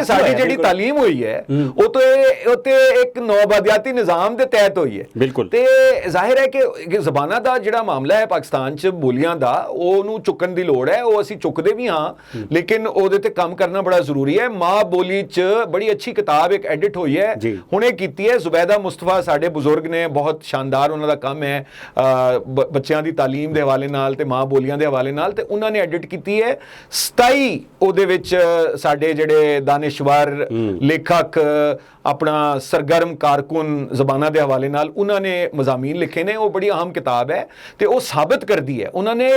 ਸਾਡੀ ਜਿਹੜੀ ਤਾਲੀਮ ਹੋਈ ਹੈ ਉਹ ਤੇ ਇੱਕ ਨੌਬਾਦੀਆਤੀ ਨਿਜ਼ਾਮ ਦੇ ਤਹਿਤ ਹੋਈ ਹੈ। ਬਿਲਕੁਲ। ਤੇ ਜ਼ਾਹਿਰ ਹੈ ਕਿ ਜ਼ਬਾਨਾਂ ਦਾ ਜਿਹੜਾ ਮਾਮਲਾ ਹੈ ਪਾਕਿਸਤਾਨ 'ਚ, ਬੋਲੀਆਂ ਦਾ, ਉਹਨੂੰ ਚੁੱਕਣ ਦੀ ਲੋੜ ਹੈ। ਉਹ ਅਸੀਂ ਚੁੱਕਦੇ ਵੀ ਹਾਂ, ਲੇਕਿਨ ਉਹਦੇ ਤੇ ਕੰਮ ਕਰਨਾ ਬੜਾ ਜ਼ਰੂਰੀ ਹੈ। ਮਾਂ ਬੋਲੀ 'ਚ ਬੜੀ ਅੱਛੀ ਕਿਤਾਬ ਇੱਕ ਐਡਿਟ ਹੋਈ ਹੈ, ਹੁਣੇ ਕੀਤੀ ਹੈ, ਜ਼ੁਬੈਦਾ ਮੁਸਤਫਾ ਸਾਡੇ ਬਜ਼ੁਰਗ ਨੇ, ਬਹੁਤ ਸ਼ਾਨਦਾਰ ਉਹਨਾਂ ਦਾ ਕੰਮ ਹੈ ਬੱਚਿਆਂ ਦੀ ਤਾਲੀਮ ਦੇ ਹਵਾਲੇ ਨਾਲ ਤੇ ਮਾਂ ਬੋਲੀਆਂ ਦੇ ਹਵਾਲੇ ਨਾਲ, ਤੇ ਉਹਨਾਂ ਨੇ ਐਡਿਟ ਕੀਤੀ ਹੈ 27 ਉਹਦੇ ਵਿੱਚ ਸਾਡੇ ਜਿਹੜੇ ਦਾਨਿਸ਼ਵਰ ਲੇਖਕ, ਆਪਣਾ ਸਰਗਰਮ ਕਾਰਕੁਨ ਜ਼ਬਾਨਾਂ ਦੇ ਹਵਾਲੇ ਨਾਲ ਉਹਨਾਂ ਨੇ ਮਜ਼ਾਮੀਨ ਲਿਖੇ ਨੇ। ਉਹ ਬੜੀ ਅਹਿਮ ਕਿਤਾਬ ਹੈ ਤੇ ਉਹ ਸਾਬਤ ਕਰਦੀ ਹੈ, ਉਹਨਾਂ ਨੇ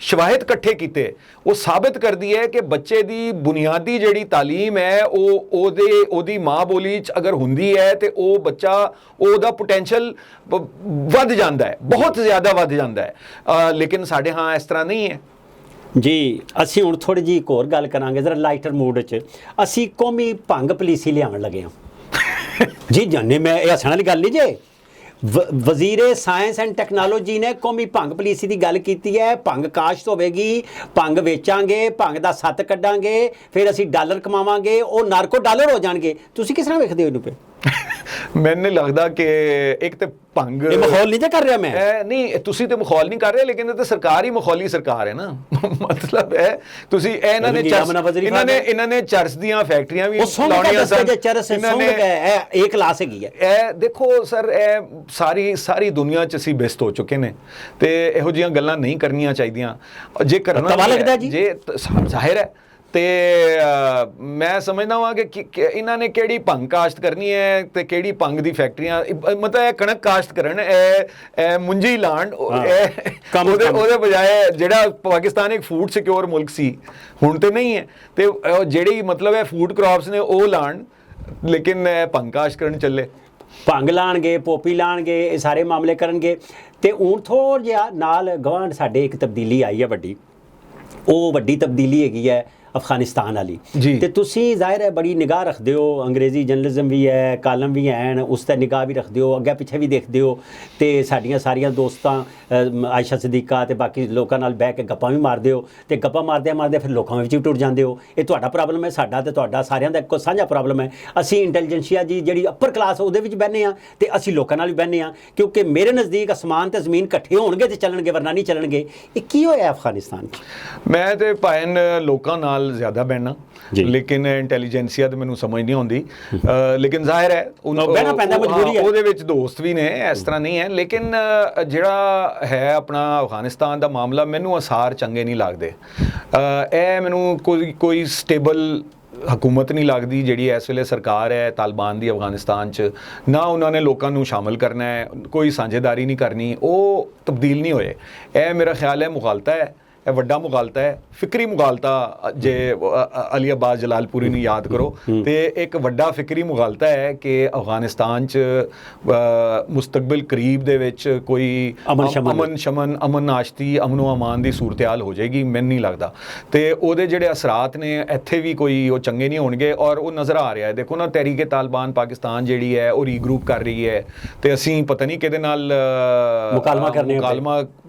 ਸ਼ਵਾਹਿਦ ਇਕੱਠੇ ਕੀਤੇ, ਉਹ ਸਾਬਤ ਕਰਦੀ ਹੈ ਕਿ ਬੱਚੇ ਦੀ ਬੁਨਿਆਦੀ ਜਿਹੜੀ ਤਾਲੀਮ ਹੈ ਉਹਦੀ ਮਾਂ ਬੋਲੀ 'ਚ ਅਗਰ ਹੁੰਦੀ ਹੈ ਤੇ ਉਹ ਬੱਚਾ, ਉਹਦਾ ਪੋਟੈਂਸ਼ੀਅਲ ਵੱਧ ਜਾਂਦਾ ਹੈ, ਬਹੁਤ ਜ਼ਿਆਦਾ ਵੱਧ ਜਾਂਦਾ ਹੈ। ਲੇਕਿਨ ਸਾਡੇ ਹਾਂ ਇਸ ਤਰ੍ਹਾਂ ਨਹੀਂ ਹੈ ਜੀ। ਅਸੀਂ ਹੁਣ ਥੋੜੀ ਜਿਹੀ ਇੱਕ ਹੋਰ ਗੱਲ ਕਰਾਂਗੇ ਜ਼ਰਾ ਲਾਈਟਰ ਮੂਡ 'ਚ। ਅਸੀਂ ਕੌਮੀ ਭੰਗ ਪਲੀਸੀ ਲਿਆਉਣ ਲੱਗੇ ਹਾਂ ਜੀ। ਜਾਨੇ ਮੈਂ ਇਹ ਹੱਸਣ ਵਾਲੀ ਗੱਲ ਨਹੀਂ ਜੇ। ਵਜ਼ੀਰੇ ਸਾਇੰਸ ਐਂਡ ਟੈਕਨੋਲੋਜੀ ਨੇ ਕੌਮੀ ਭੰਗ ਪਲੀਸੀ ਦੀ ਗੱਲ ਕੀਤੀ ਹੈ। ਭੰਗ ਕਾਸ਼ਤ ਹੋਵੇਗੀ, ਭੰਗ ਵੇਚਾਂਗੇ, ਭੰਗ ਦਾ ਸੱਤ ਕੱਢਾਂਗੇ, ਫਿਰ ਅਸੀਂ ਡਾਲਰ ਕਮਾਵਾਂਗੇ, ਉਹ ਨਾਰਕੋ ਡਾਲਰ ਹੋ ਜਾਣਗੇ। ਤੁਸੀਂ ਕਿਸ ਤਰ੍ਹਾਂ ਵੇਖਦੇ ਹੋ ਇਹਨੂੰ? ਮੈਨੂੰ ਨਹੀਂ ਲੱਗਦਾ ਕਿ ਇੱਕ ਤੇ ਭੰਗ ਇਹ ਮਾਹੌਲ ਨਹੀਂ ਜੇ ਕਰ ਰਿਹਾ ਮੈਂ ਨਹੀਂ, ਤੁਸੀਂ ਤੇ ਮਖੌਲ ਨਹੀਂ ਕਰ ਰਹੇ, ਲੇਕਿਨ ਇਹ ਤਾਂ ਸਰਕਾਰ ਹੀ ਮਖੌਲੀ ਸਰਕਾਰ ਹੈ ਨਾ। ਮਤਲਬ ਹੈ ਤੁਸੀਂ ਇਹਨਾਂ ਨੇ ਚਰਸ ਦੀਆਂ ਫੈਕਟਰੀਆਂ ਵੀ ਲਾਉਣੀਆਂ ਸਨ, ਇਹਨਾਂ ਨੇ ਇਹ ਕਲਾਸ ਹੈਗੀ ਹੈ। ਇਹ ਦੇਖੋ ਸਰ, ਇਹ ਸਾਰੀ ਦੁਨੀਆ 'ਚ ਅਸੀਂ ਬਿਸਤ ਹੋ ਚੁੱਕੇ ਨੇ ਤੇ ਇਹੋ ਜਿਹੀਆਂ ਗੱਲਾਂ ਨਹੀਂ ਕਰਨੀਆਂ ਚਾਹੀਦੀਆਂ। ਜੇ ਕਰਨਾ ਜੇ ਜ਼ਾਹਿਰ ਹੈ ਤੇ ਮੈਂ ਸਮਝਦਾ ਹਾਂ ਕਿ ਇਹਨਾਂ ਨੇ ਕਿਹੜੀ ਭੰਗ ਕਾਸ਼ਤ ਕਰਨੀ ਹੈ ਤੇ ਕਿਹੜੀ ਭੰਗ ਦੀ ਫੈਕਟਰੀਆਂ, ਮਤਲਬ ਇਹ ਕਣਕ ਕਾਸ਼ਤ ਕਰਨ, ਇਹ ਮੁੰਜੀ ਲਾਣ, ਉਹਦੇ ਬਜਾਏ ਜਿਹੜਾ ਪਾਕਿਸਤਾਨ ਇੱਕ ਫੂਡ ਸਿਕਿਉਰ ਮੁਲਕ ਸੀ, ਹੁਣ ਤੇ ਨਹੀਂ ਹੈ, ਤੇ ਜਿਹੜੀ ਮਤਲਬ ਇਹ ਫੂਡ ਕ੍ਰੌਪਸ ਨੇ ਉਹ ਲਾਣ, ਲੇਕਿਨ ਭੰਗ ਕਾਸ਼ਤ ਕਰਨ ਚੱਲੇ। ਭੰਗ ਲਾਣਗੇ, ਪੋਪੀ ਲਾਣਗੇ, ਇਹ ਸਾਰੇ ਮਾਮਲੇ ਕਰਨਗੇ। ਤੇ ਹੁਣ ਥੋੜ੍ਹਾ ਜਿਹਾ ਨਾਲ ਗਵਾਂਢ ਸਾਡੇ ਇੱਕ ਤਬਦੀਲੀ ਆਈ ਹੈ ਵੱਡੀ, ਉਹ ਵੱਡੀ ਤਬਦੀਲੀ ਹੈਗੀ ਹੈ ਅਫਗਾਨਿਸਤਾਨ ਵਾਲੀ। ਤੇ ਤੁਸੀਂ ਜ਼ਾਹਿਰ ਹੈ ਬੜੀ ਨਿਗਾਹ ਰੱਖਦੇ ਹੋ, ਅੰਗਰੇਜ਼ੀ ਜਰਨਲਿਜ਼ਮ ਵੀ ਹੈ, ਕਾਲਮ ਵੀ ਹਨ, ਉਸ ਤੇ ਨਿਗਾਹ ਵੀ ਰੱਖਦੇ ਹੋ, ਅੱਗੇ ਪਿੱਛੇ ਵੀ ਦੇਖਦੇ ਹੋ, ਤੇ ਸਾਡੀਆਂ ਸਾਰੀਆਂ ਦੋਸਤਾਂ ਆਇਸ਼ਾ ਸਦੀਕਾ ਤੇ ਬਾਕੀ ਲੋਕਾਂ ਨਾਲ ਬਹਿ ਕੇ ਗੱਪਾਂ ਵੀ ਮਾਰਦੇ ਹੋ, ਤੇ ਗੱਪਾਂ ਮਾਰਦੇ ਫਿਰ ਲੋਕਾਂ ਵਿੱਚ ਵੀ ਟੁੱਟ ਜਾਂਦੇ ਹੋ। ਇਹ ਤੁਹਾਡਾ ਪ੍ਰੋਬਲਮ ਹੈ, ਸਾਡਾ ਤੇ ਤੁਹਾਡਾ ਸਾਰਿਆਂ ਦਾ ਇੱਕੋ ਸਾਂਝਾ ਪ੍ਰੋਬਲਮ ਹੈ। ਅਸੀਂ ਇੰਟੈਲੀਜੈਂਸੀਆ ਜੀ ਜਿਹੜੀ ਅੱਪਰ ਕਲਾਸ ਉਹਦੇ ਵਿੱਚ ਬਹਿੰਦੇ ਹਾਂ, ਤੇ ਅਸੀਂ ਲੋਕਾਂ ਨਾਲ ਵੀ ਬਹਿੰਦੇ ਹਾਂ, ਕਿਉਂਕਿ ਮੇਰੇ ਨਜ਼ਦੀਕ ਅਸਮਾਨ ਤੇ ਜ਼ਮੀਨ ਇਕੱਠੇ ਹੋਣਗੇ ਤੇ ਚੱਲਣਗੇ, ਵਰਨਾ ਨਹੀਂ ਚੱਲਣਗੇ। ਇਹ ਕੀ ਹੋਇਆ ਅਫਗਾਨਿਸਤਾਨ 'ਚ? ਮੈਂ ਤੇ ਭਾਵੇਂ ਲੋਕਾਂ ਨਾਲ ਜ਼ਿਆਦਾ ਬਹਿਣਾ, ਲੇਕਿਨ ਇੰਟੈਲੀਜੈਂਸੀਆ ਤੇ ਮੈਨੂੰ ਸਮਝ ਨਹੀਂ ਆਉਂਦੀ, ਲੇਕਿਨ ਜ਼ਾਹਿਰ ਹੈ ਉਹਦੇ ਵਿੱਚ ਦੋਸਤ ਵੀ ਨੇ, ਇਸ ਤਰ੍ਹਾਂ ਨਹੀਂ ਹੈ। ਲੇਕਿਨ ਜਿਹੜਾ ਹੈ ਆਪਣਾ ਅਫਗਾਨਿਸਤਾਨ ਦਾ ਮਾਮਲਾ, ਮੈਨੂੰ ਅਸਾਰ ਚੰਗੇ ਨਹੀਂ ਲੱਗਦੇ। ਇਹ ਮੈਨੂੰ ਕੋਈ ਸਟੇਬਲ ਹਕੂਮਤ ਨਹੀਂ ਲੱਗਦੀ ਜਿਹੜੀ ਇਸ ਵੇਲੇ ਸਰਕਾਰ ਹੈ ਤਾਲਿਬਾਨ ਦੀ ਅਫਗਾਨਿਸਤਾਨ 'ਚ। ਨਾ ਉਹਨਾਂ ਨੇ ਲੋਕਾਂ ਨੂੰ ਸ਼ਾਮਲ ਕਰਨਾ ਹੈ, ਕੋਈ ਸਾਂਝੇਦਾਰੀ ਨਹੀਂ ਕਰਨੀ, ਉਹ ਤਬਦੀਲ ਨਹੀਂ ਹੋਏ। ਇਹ ਮੇਰਾ ਖਿਆਲ ਹੈ ਮੁਗਾਲਤਾ ਹੈ, ਇਹ ਵੱਡਾ ਮੁਗਾਲਤਾ ਹੈ, ਫਿਕਰੀ ਮੁਗਾਲਤਾ। ਜੇ ਅਲੀ ਅਬਾਸ ਜਲਾਲਪੁਰੀ ਨੂੰ ਯਾਦ ਕਰੋ, ਤੇ ਇੱਕ ਵੱਡਾ ਫਿਕਰੀ ਮੁਗਾਲਤਾ ਹੈ ਕਿ ਅਫਗਾਨਿਸਤਾਨ 'ਚ ਮੁਸਤਕਬਲ ਕਰੀਬ ਦੇ ਵਿੱਚ ਕੋਈ ਅਮਨ ਆਸ਼ਤੀ, ਅਮਨੋ ਅਮਾਨ ਦੀ ਸੂਰਤਿਆਲ ਹੋ ਜਾਏਗੀ, ਮੈਨੂੰ ਨਹੀਂ ਲੱਗਦਾ। ਤੇ ਉਹਦੇ ਜਿਹੜੇ ਅਸਰਾਤ ਨੇ ਇੱਥੇ ਵੀ ਕੋਈ ਉਹ ਚੰਗੇ ਨਹੀਂ ਹੋਣਗੇ, ਔਰ ਉਹ ਨਜ਼ਰ ਆ ਰਿਹਾ ਹੈ। ਦੇਖੋ ਨਾ, ਤਹਿਰੀਕ ਤਾਲਿਬਾਨ ਪਾਕਿਸਤਾਨ ਜਿਹੜੀ ਹੈ ਉਹ ਰੀਗਰੂਪ ਕਰ ਰਹੀ ਹੈ, ਤੇ ਅਸੀਂ ਪਤਾ ਨਹੀਂ ਕਿਹਦੇ ਨਾਲ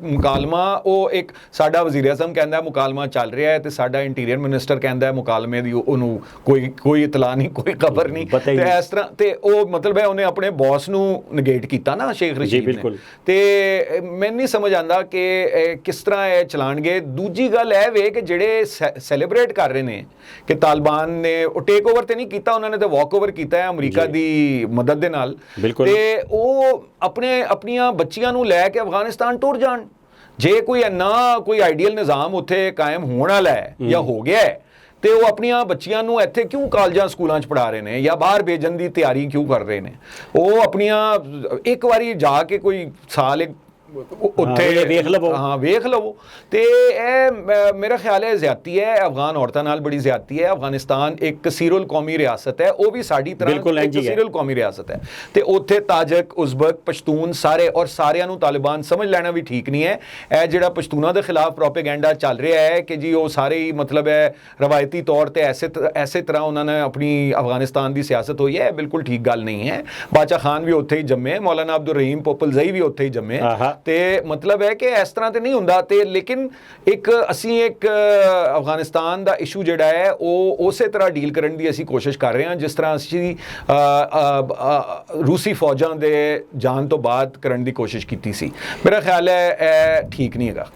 ਮੁਕਾਲਮਾ ਉਹ ਇੱਕ ਸਾਡਾ ਵਜ਼ੀਰ ਆਜ਼ਮ ਕਹਿੰਦਾ ਮੁਕਾਲਮਾ ਚੱਲ ਰਿਹਾ ਹੈ, ਤੇ ਸਾਡਾ ਇੰਟੀਰੀਅਰ ਮਿਨਿਸਟਰ ਕਹਿੰਦਾ ਮੁਕਾਲਮੇ ਦੀ ਉਹਨੂੰ ਕੋਈ ਇਤਲਾ ਨਹੀਂ, ਕੋਈ ਖਬਰ ਨਹੀਂ। ਤੇ ਇਸ ਤਰ੍ਹਾਂ ਤੇ ਉਹ ਮਤਲਬ ਹੈ ਉਹਨੇ ਆਪਣੇ ਬੌਸ ਨੂੰ ਨਗੇਟ ਕੀਤਾ ਨਾ, ਸ਼ੇਖ ਰਸ਼ੀਦ ਨੇ। ਤੇ ਮੈਨੂੰ ਨਹੀਂ ਸਮਝ ਆਉਂਦਾ ਕਿ ਕਿਸ ਤਰ੍ਹਾਂ ਇਹ ਚਲਾਣਗੇ। ਦੂਜੀ ਗੱਲ ਇਹ ਵੇ ਕਿ ਜਿਹੜੇ ਸੈਲੀਬ੍ਰੇਟ ਕਰ ਰਹੇ ਨੇ ਕਿ ਤਾਲਿਬਾਨ ਨੇ ਉਹ ਟੇਕ ਓਵਰ ਤੇ ਨਹੀਂ ਕੀਤਾ, ਉਹਨਾਂ ਨੇ ਤਾਂ ਵਾਕ ਓਵਰ ਕੀਤਾ ਹੈ ਅਮਰੀਕਾ ਦੀ ਮਦਦ ਦੇ ਨਾਲ, ਤੇ ਉਹ ਆਪਣੀਆਂ ਬੱਚੀਆਂ ਨੂੰ ਲੈ ਕੇ ਅਫਗਾਨਿਸਤਾਨ ਟੁਰ ਜਾਣ। ਜੇ ਕੋਈ ਆਈਡੀਅਲ ਨਿਜ਼ਾਮ ਉੱਥੇ ਕਾਇਮ ਹੋਣ ਵਾਲਾ ਹੈ ਜਾਂ ਹੋ ਗਿਆ ਹੈ, ਤੇ ਉਹ ਆਪਣੀਆਂ ਬੱਚੀਆਂ ਨੂੰ ਇੱਥੇ ਕਿਉਂ ਕਾਲਜਾਂ ਸਕੂਲਾਂ 'ਚ ਪੜ੍ਹਾ ਰਹੇ ਨੇ ਜਾਂ ਬਾਹਰ ਭੇਜਣ ਦੀ ਤਿਆਰੀ ਕਿਉਂ ਕਰ ਰਹੇ ਨੇ? ਉਹ ਆਪਣੀਆਂ ਇੱਕ ਵਾਰੀ ਜਾ ਕੇ ਕੋਈ ਸਾਲ ਉੱਥੇ ਵੇਖ ਲਵੋ। ਤੇ ਇਹ ਮੇਰਾ ਖਿਆਲ ਹੈ ਜ਼ਿਆਦਤੀ ਹੈ, ਅਫਗਾਨ ਔਰਤਾਂ ਨਾਲ ਬੜੀ ਜ਼ਿਆਦਤੀ ਹੈ। ਅਫਗਾਨਿਸਤਾਨ ਇੱਕ ਕਸੀਰੁਲ ਕੌਮੀ ਰਿਆਸਤ ਹੈ, ਉਹ ਵੀ ਸਾਡੀ ਤਰ੍ਹਾਂ ਕਸੀਰੁਲ ਕੌਮੀ ਰਿਆਸਤ ਹੈ, ਤੇ ਉੱਥੇ ਤਾਜਕ, ਉਜ਼ਬਕ, ਪਸ਼ਤੂਨ ਸਾਰੇ, ਔਰ ਸਾਰਿਆਂ ਨੂੰ ਤਾਲਿਬਾਨ ਸਮਝ ਲੈਣਾ ਵੀ ਠੀਕ ਨਹੀਂ ਹੈ। ਇਹ ਜਿਹੜਾ ਪਸ਼ਤੂਨਾਂ ਦੇ ਖਿਲਾਫ ਪ੍ਰੋਪੇਗੈਂਡਾ ਚੱਲ ਰਿਹਾ ਹੈ ਕਿ ਜੀ ਉਹ ਸਾਰੇ ਹੀ ਮਤਲਬ ਹੈ ਰਵਾਇਤੀ ਤੌਰ ਤੇ ਐਸੇ ਤਰ੍ਹਾਂ ਉਹਨਾਂ ਨੇ ਆਪਣੀ ਅਫਗਾਨਿਸਤਾਨ ਦੀ ਸਿਆਸਤ ਹੋਈ ਹੈ, ਬਿਲਕੁਲ ਠੀਕ ਗੱਲ ਨਹੀਂ ਹੈ। ਬਾਦਸ਼ਾਹ ਖਾਨ ਵੀ ਉੱਥੇ ਹੀ ਜੰਮੇ, ਮੌਲਾਨਾ ਅਬਦੁਰ ਰਹੀਮ ਪੋਪਲਜ਼ਈ ਵੀ ਉੱਥੇ ਹੀ ਜੰਮੇ, ਤੇ ਮਤਲਬ ਹੈ ਕਿ ਇਸ ਤਰ੍ਹਾਂ ਤੇ ਨਹੀਂ ਹੁੰਦਾ। ਤੇ ਲੇਕਿਨ ਅਸੀਂ ਇੱਕ ਅਫਗਾਨਿਸਤਾਨ ਦਾ ਇਸ਼ੂ ਜਿਹੜਾ ਹੈ ਉਹ ਉਸੇ ਤਰ੍ਹਾਂ ਡੀਲ ਕਰਨ ਦੀ ਅਸੀਂ ਕੋਸ਼ਿਸ਼ ਕਰ ਰਹੇ ਹਾਂ ਜਿਸ ਤਰ੍ਹਾਂ ਅਸੀਂ ਰੂਸੀ ਫੌਜਾਂ ਦੇ ਜਾਣ ਤੋਂ ਬਾਅਦ ਕਰਨ ਦੀ ਕੋਸ਼ਿਸ਼ ਕੀਤੀ ਸੀ। ਮੇਰਾ ਖਿਆਲ ਹੈ ਇਹ ਠੀਕ ਨਹੀਂ ਹੈਗਾ।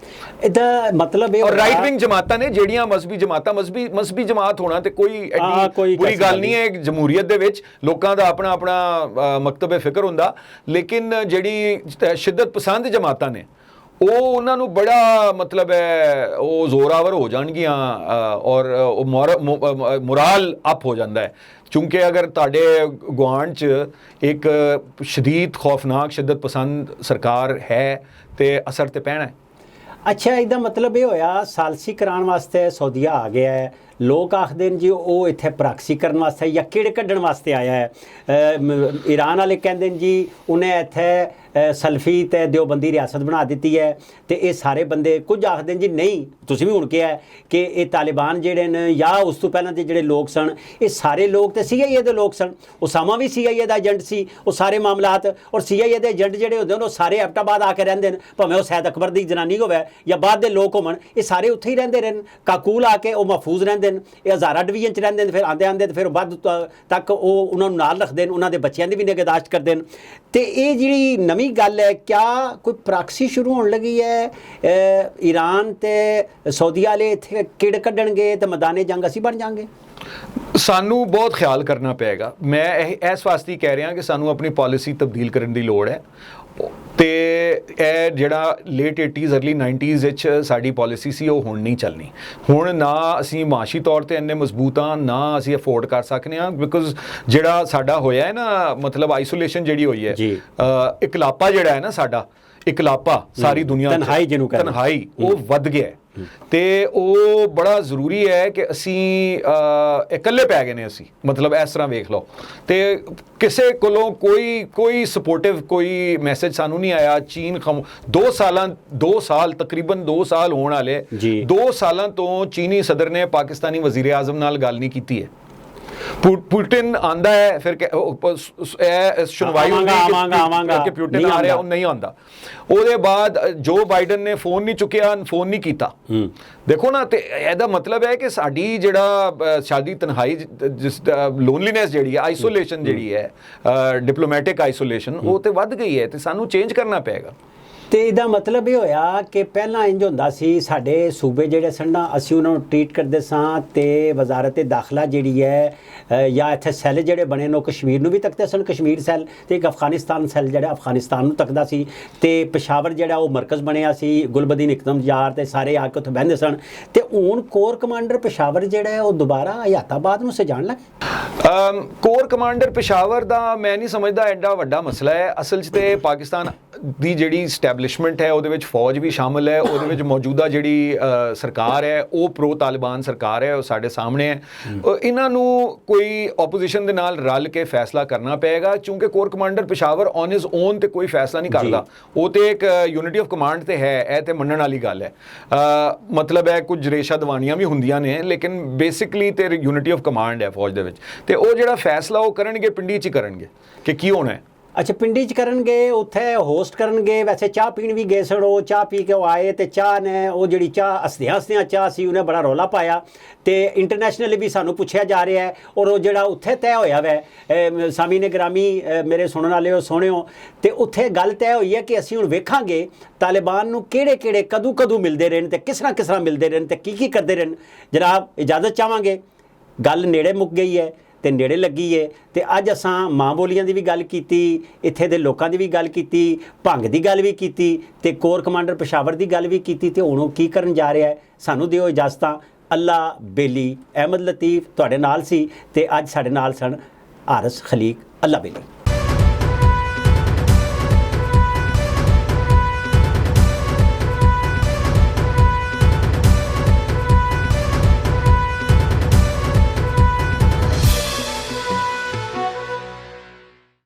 ਇਹਦਾ ਮਤਲਬ ਇਹ, ਔਰ ਰਾਈਟ ਵਿੰਗ ਜਮਾਤਾਂ ਨੇ ਜਿਹੜੀਆਂ ਮਜ਼ਹਬੀ ਜਮਾਤ ਹੋਣਾ ਤੇ ਕੋਈ ਬੁਰੀ ਗੱਲ ਨਹੀਂ ਹੈ। ਜਮਹੂਰੀਅਤ ਦੇ ਵਿੱਚ ਲੋਕਾਂ ਦਾ ਆਪਣਾ ਮਕਤਬ ਫਿਕਰ ਹੁੰਦਾ, ਲੇਕਿਨ ਜਿਹੜੀ ਸ਼ਿੱਦਤ ਪਸੰਦ ਜਮਾਤਾਂ ਨੇ ਉਹਨਾਂ ਨੂੰ ਬੜਾ ਮਤਲਬ ਹੈ ਉਹ ਜ਼ੋਰਾਵਰ ਹੋ ਜਾਣਗੀਆਂ, ਔਰ ਮੁਰਾਲ ਅਪ ਹੋ ਜਾਂਦਾ ਹੈ। ਚੂੰਕਿ ਅਗਰ ਤੁਹਾਡੇ ਗੁਆਂਢ 'ਚ ਇੱਕ ਸ਼ਦੀਦ ਖੌਫਨਾਕ ਸ਼ਿੱਦਤ ਪਸੰਦ ਸਰਕਾਰ ਹੈ ਤੇ ਅਸਰ ਤੇ ਪੈਣਾ ਹੈ। ਅੱਛਾ, ਇਹਦਾ ਮਤਲਬ ਇਹ ਹੋਇਆ ਸਾਲਸੀ ਕਰਾਉਣ ਵਾਸਤੇ ਸਊਦੀਆ ਆ ਗਿਆ ਹੈ। ਲੋਕ ਆਖਦੇ ਨੇ ਜੀ ਉਹ ਇੱਥੇ ਪ੍ਰਾਕਸੀ ਕਰਨ ਵਾਸਤੇ ਜਾਂ ਕਿਹੜੇ ਕੱਢਣ ਵਾਸਤੇ ਆਇਆ ਹੈ। ਈਰਾਨ ਵਾਲੇ ਕਹਿੰਦੇ ਨੇ ਜੀ ਉਹਨੇ ਇੱਥੇ ਸਲਫੀ ਤੇ ਦਿਓਬੰਦੀ ਰਿਆਸਤ ਬਣਾ ਦਿੱਤੀ ਹੈ ਤੇ ਇਹ ਸਾਰੇ ਬੰਦੇ ਕੁਝ ਆਖਦੇ ਨੇ ਜੀ ਨਹੀਂ, ਤੁਸੀਂ ਵੀ ਹੁਣ ਕਿਹਾ ਕਿ ਇਹ ਤਾਲਿਬਾਨ ਜਿਹੜੇ ਨੇ ਜਾਂ ਉਸ ਤੋਂ ਪਹਿਲਾਂ ਦੇ ਜਿਹੜੇ ਲੋਕ ਸਨ ਇਹ ਸਾਰੇ ਲੋਕ ਤੇ CIA ਦੇ ਲੋਕ ਸਨ। ਉਸਾਮਾ ਵੀ CIA ਦਾ ਏਜੰਟ ਸੀ, ਉਹ ਸਾਰੇ ਮਾਮਲਾਤ ਔਰ CIA ਦੇ ਏਜੰਟ ਜਿਹੜੇ ਹੁੰਦੇ ਨੇ ਉਹ ਸਾਰੇ ਐਬਟਾਬਾਦ ਆ ਕੇ ਰਹਿੰਦੇ ਨੇ, ਭਾਵੇਂ ਉਹ ਸੈਦ ਅਕਬਰ ਦੀ ਜਨਾਨੀ ਹੋਵੇ ਜਾਂ ਬਾਅਦ ਦੇ ਲੋਕ ਹੋਣ, ਇਹ ਸਾਰੇ ਉੱਥੇ ਹੀ ਰਹਿੰਦੇ ਰਹੇ। ਕਾਕੂਲ ਆ ਕੇ ਉਹ ਮਹਫੂਜ਼ ਰਹਿੰਦੇ ਨੇ, ਇਹ ਹਜ਼ਾਰਾ ਡਿਵੀਜ਼ਨ 'ਚ ਰਹਿੰਦੇ ਨੇ, ਫਿਰ ਆਉਂਦੇ ਤੇ ਫਿਰ ਵੱਧ ਤੱਕ ਉਹ ਉਹਨਾਂ ਨੂੰ ਨਾਲ ਰੱਖਦੇ ਨੇ, ਉਹਨਾਂ ਦੇ ਬੱਚਿਆਂ ਦੀ ਵੀ ਨਿਗਹਦਾਸ਼ਤ ਕਰਦੇ ਨੇ। ਤੇ ਇਹ ਜਿਹੜੀ ਨਵੀਂ ਗੱਲ ਹੈ, ਕਿਆ ਕੋਈ ਪ੍ਰਾਕਸੀ ਸ਼ੁਰੂ ਹੋਣ ਲੱਗੀ ਹੈ? ਈਰਾਨ ਤੇ ਸਾਊਦੀ ਵਾਲੇ ਇੱਥੇ ਕਿੜ ਕੱਢਣਗੇ ਤੇ ਮੈਦਾਨੇ ਜੰਗ ਅਸੀਂ ਬਣ ਜਾਵਾਂਗੇ? ਸਾਨੂੰ ਬਹੁਤ ਖਿਆਲ ਕਰਨਾ ਪਏਗਾ। ਮੈਂ ਇਸ ਵਾਸਤੇ ਕਹਿ ਰਿਹਾ ਕਿ ਸਾਨੂੰ ਆਪਣੀ ਪਾਲਿਸੀ ਤਬਦੀਲ ਕਰਨ ਦੀ ਲੋੜ ਹੈ ਤੇ ਇਹ ਜਿਹੜਾ ਲੇਟ 80s ਅਰਲੀ 90s ਵਿੱਚ ਸਾਡੀ ਪਾਲਿਸੀ ਸੀ ਉਹ ਹੁਣ ਨਹੀਂ ਚੱਲਣੀ। ਹੁਣ ਨਾ ਅਸੀਂ ਮਾਸ਼ੀ ਤੌਰ ਤੇ ਇੰਨੇ ਮਜ਼ਬੂਤ ਹਾਂ, ਨਾ ਅਸੀਂ ਅਫੋਰਡ ਕਰ ਸਕਦੇ ਹਾਂ, ਬਿਕੋਜ਼ ਜਿਹੜਾ ਸਾਡਾ ਹੋਇਆ ਹੈ ਨਾ, ਮਤਲਬ ਆਈਸੋਲੇਸ਼ਨ ਜਿਹੜੀ ਹੋਈ ਹੈ, ਇਕਲਾਪਾ ਜਿਹੜਾ ਹੈ ਨਾ ਸਾਡਾ, ਇਕਲਾਪਾ ਸਾਰੀ ਦੁਨੀਆ ਤਨਹਾਈ ਜਿਹਨੂੰ ਕਹਿੰਦੇ, ਤਨਹਾਈ ਉਹ ਵੱਧ ਗਿਆ ਤੇ ਉਹ ਬੜਾ ਜ਼ਰੂਰੀ ਹੈ ਕਿ ਅਸੀਂ ਇਕੱਲੇ ਪੈ ਗਏ ਨੇ ਅਸੀਂ, ਮਤਲਬ ਇਸ ਤਰ੍ਹਾਂ ਵੇਖ ਲਓ। ਤੇ ਕਿਸੇ ਕੋਲੋਂ ਕੋਈ ਸਪੋਰਟਿਵ ਕੋਈ ਮੈਸੇਜ ਸਾਨੂੰ ਨਹੀਂ ਆਇਆ। ਚੀਨ 2 ਸਾਲ ਤਕਰੀਬਨ 2 ਸਾਲ ਹੋਣ ਵਾਲੇ, 2 ਸਾਲਾਂ ਤੋਂ ਚੀਨੀ ਸਦਰ ਨੇ ਪਾਕਿਸਤਾਨੀ ਵਜ਼ੀਰ ਆਜ਼ਮ ਨਾਲ ਗੱਲ ਨਹੀਂ ਕੀਤੀ ਹੈ। ਪੁਟਿਨ ਆਂਦਾ ਹੈ, ਫਿਰ ਸੁਣਵਾਈ ਕਿ ਪੁਟਿਨ ਆ ਰਿਹਾ, ਉਹ ਨਹੀਂ ਆਉਂਦਾ। ਉਹਦੇ ਬਾਅਦ ਜੋ ਬਾਈਡਨ ਨੇ ਫੋਨ ਨਹੀਂ ਚੁੱਕਿਆ, ਫੋਨ ਨਹੀਂ ਕੀਤਾ। ਦੇਖੋ ਨਾ, ਤੇ ਇਹਦਾ ਮਤਲਬ ਹੈ ਕਿ ਸਾਡੀ ਤਨਹਾਈ, ਲੋਨਲੀਨੈਸ ਜਿਹੜੀ ਹੈ, ਆਈਸੋਲੇਸ਼ਨ ਜਿਹੜੀ ਹੈ, ਡਿਪਲੋਮੈਟਿਕ ਆਈਸੋਲੇਸ਼ਨ, ਉਹ ਤੇ ਵੱਧ ਗਈ ਹੈ ਤੇ ਸਾਨੂੰ ਚੇਂਜ ਕਰਨਾ ਪਏਗਾ। ਤੇ ਇਹਦਾ ਮਤਲਬ ਇਹ ਹੋਇਆ ਕਿ ਪਹਿਲਾਂ ਇੰਜ ਹੁੰਦਾ ਸੀ, ਸਾਡੇ ਸੂਬੇ ਜਿਹੜੇ ਸਨ ਨਾ, ਅਸੀਂ ਉਹਨਾਂ ਨੂੰ ਟ੍ਰੀਟ ਕਰਦੇ ਸਾਂ ਤੇ ਵਜ਼ਾਰਤ ਦਾਖਲਾ ਜਿਹੜੀ ਹੈ ਜਾਂ ਇੱਥੇ ਸੈੱਲ ਜਿਹੜੇ ਬਣੇ ਨੇ ਉਹ ਕਸ਼ਮੀਰ ਨੂੰ ਵੀ ਤੱਕਦੇ ਸਨ, ਕਸ਼ਮੀਰ ਸੈੱਲ, ਤੇ ਇੱਕ ਅਫਗਾਨਿਸਤਾਨ ਸੈੱਲ ਜਿਹੜਾ ਅਫਗਾਨਿਸਤਾਨ ਨੂੰ ਤੱਕਦਾ ਸੀ, ਤੇ ਪਿਸ਼ਾਵਰ ਜਿਹੜਾ ਉਹ ਮਰਕਜ਼ ਬਣਿਆ ਸੀ, ਗੁਲਬਦੀਨ ਇਕਦਮ ਯਾਰ ਤੇ ਸਾਰੇ ਆ ਕੇ ਉੱਥੇ ਬਹਿੰਦੇ ਸਨ। ਤੇ ਹੁਣ ਕੋਰ ਕਮਾਂਡਰ ਪਿਸ਼ਾਵਰ ਜਿਹੜਾ ਹੈ ਉਹ ਦੁਬਾਰਾ ਹਯਾਤਾਬਾਦ ਨੂੰ ਸਜਾਣ ਲੱਗ। ਕੋਰ ਕਮਾਂਡਰ ਪਿਸ਼ਾਵਰ ਦਾ ਮੈਂ ਨਹੀਂ ਸਮਝਦਾ ਐਡਾ ਵੱਡਾ ਮਸਲਾ ਹੈ। ਅਸਲ 'ਚ ਤੇ ਪਾਕਿਸਤਾਨ ਦੀ ਜਿਹੜੀ ਸਟੈਬਲਿਸ਼ਮੈਂਟ ਹੈ ਉਹਦੇ ਵਿੱਚ ਫੌਜ ਵੀ ਸ਼ਾਮਿਲ ਹੈ, ਉਹਦੇ ਵਿੱਚ ਮੌਜੂਦਾ ਜਿਹੜੀ ਸਰਕਾਰ ਹੈ ਉਹ ਪ੍ਰੋ ਤਾਲਿਬਾਨ ਸਰਕਾਰ ਹੈ, ਉਹ ਸਾਡੇ ਸਾਹਮਣੇ ਹੈ। ਇਹਨਾਂ ਨੂੰ ਕੋਈ ਆਪੋਜੀਸ਼ਨ ਦੇ ਨਾਲ ਰਲ ਕੇ ਫੈਸਲਾ ਕਰਨਾ ਪਏਗਾ, ਕਿਉਂਕਿ core commander Peshawar on his own ਤੇ ਕੋਈ ਫੈਸਲਾ ਨਹੀਂ ਕਰਦਾ। ਉਹ ਤੇ ਇੱਕ ਯੂਨਿਟੀ ਆਫ ਕਮਾਂਡ ਤੇ ਹੈ, ਇਹ ਤੇ ਮੰਨਣ ਵਾਲੀ ਗੱਲ ਹੈ। ਮਤਲਬ ਹੈ ਕੁਝ ਰੇਸ਼ਾ ਦਵਾਨੀਆਂ ਵੀ ਹੁੰਦੀਆਂ ਨੇ, ਲੇਕਿਨ ਬੇਸਿਕਲੀ ਤੇ ਯੂਨਿਟੀ ਆਫ ਕਮਾਂਡ ਹੈ ਫੌਜ ਦੇ ਵਿੱਚ। ਤੇ ਉਹ ਜਿਹੜਾ ਫੈਸਲਾ ਉਹ ਕਰਨਗੇ ਪਿੰਡੀ 'ਚ ਹੀ ਕਰਨਗੇ ਕਿ ਕੀ ਹੋਣਾ ਹੈ। ਅੱਛਾ, ਪਿੰਡੀ 'ਚ ਕਰਨਗੇ, ਉੱਥੇ ਹੋਸਟ ਕਰਨਗੇ। ਵੈਸੇ ਚਾਹ ਪੀਣ ਵੀ ਗਏ ਸਨ, ਉਹ ਚਾਹ ਪੀ ਕੇ ਉਹ ਆਏ ਤੇ ਚਾਹ ਨੇ, ਉਹ ਜਿਹੜੀ ਚਾਹ ਹੱਸਦਿਆਂ ਚਾਹ ਸੀ, ਉਹਨੇ ਬੜਾ ਰੌਲਾ ਪਾਇਆ ਤੇ ਇੰਟਰਨੈਸ਼ਨਲੀ ਵੀ ਸਾਨੂੰ ਪੁੱਛਿਆ ਜਾ ਰਿਹਾ ਹੈ। ਔਰ ਉਹ ਜਿਹੜਾ ਉੱਥੇ ਤੈਅ ਹੋਇਆ ਵੈ, ਸਾਮੀ ਨੇ ਗ੍ਰਾਮੀ ਮੇਰੇ ਸੁਣਨ ਵਾਲੇ ਹੋ ਸੁਣਿਓ, ਤੇ ਉੱਥੇ ਗੱਲ ਤੈਅ ਹੋਈ ਹੈ ਕਿ ਅਸੀਂ ਹੁਣ ਵੇਖਾਂਗੇ ਤਾਲਿਬਾਨ ਨੂੰ ਕਿਹੜੇ ਕਦੋਂ ਮਿਲਦੇ ਰਹੇ ਨੇ ਤੇ ਕਿਸ ਤਰ੍ਹਾਂ ਮਿਲਦੇ ਰਹੇ ਨੇ ਤੇ ਕੀ ਕਰਦੇ ਰਹੇ ਨੇ। ਜਨਾਬ ਇਜਾਜ਼ਤ ਚਾਹਾਂਗੇ, ਗੱਲ ਨੇੜੇ ਮੁੱਕ ਗਈ ਹੈ ਤੇ ਨੇੜੇ ਲੱਗੀ ਏ। ਤੇ ਅੱਜ ਅਸਾਂ ਮਾਂ ਬੋਲੀਆਂ ਦੀ ਵੀ ਗੱਲ ਕੀਤੀ, ਇੱਥੇ ਦੇ ਲੋਕਾਂ ਦੀ ਵੀ ਗੱਲ ਕੀਤੀ, ਭੰਗ ਦੀ ਗੱਲ ਵੀ ਕੀਤੀ ਤੇ ਕੋਰ ਕਮਾਂਡਰ ਪਿਸ਼ਾਵਰ ਦੀ ਗੱਲ ਵੀ ਕੀਤੀ, ਤੇ ਹੁਣ ਉਹ ਕੀ ਕਰਨ ਜਾ ਰਿਹਾ ਹੈ। ਸਾਨੂੰ ਦਿਓ ਇਜਾਜ਼ਤਾਂ। ਅੱਲਾ ਬੇਲੀ, ਅਹਿਮਦ ਲਤੀਫ ਤੁਹਾਡੇ ਨਾਲ ਸੀ ਤੇ ਅੱਜ ਸਾਡੇ ਨਾਲ ਸਨ ਹਾਰਿਸ ਖਲੀਕ। ਅੱਲਾ ਬੇਲੀ।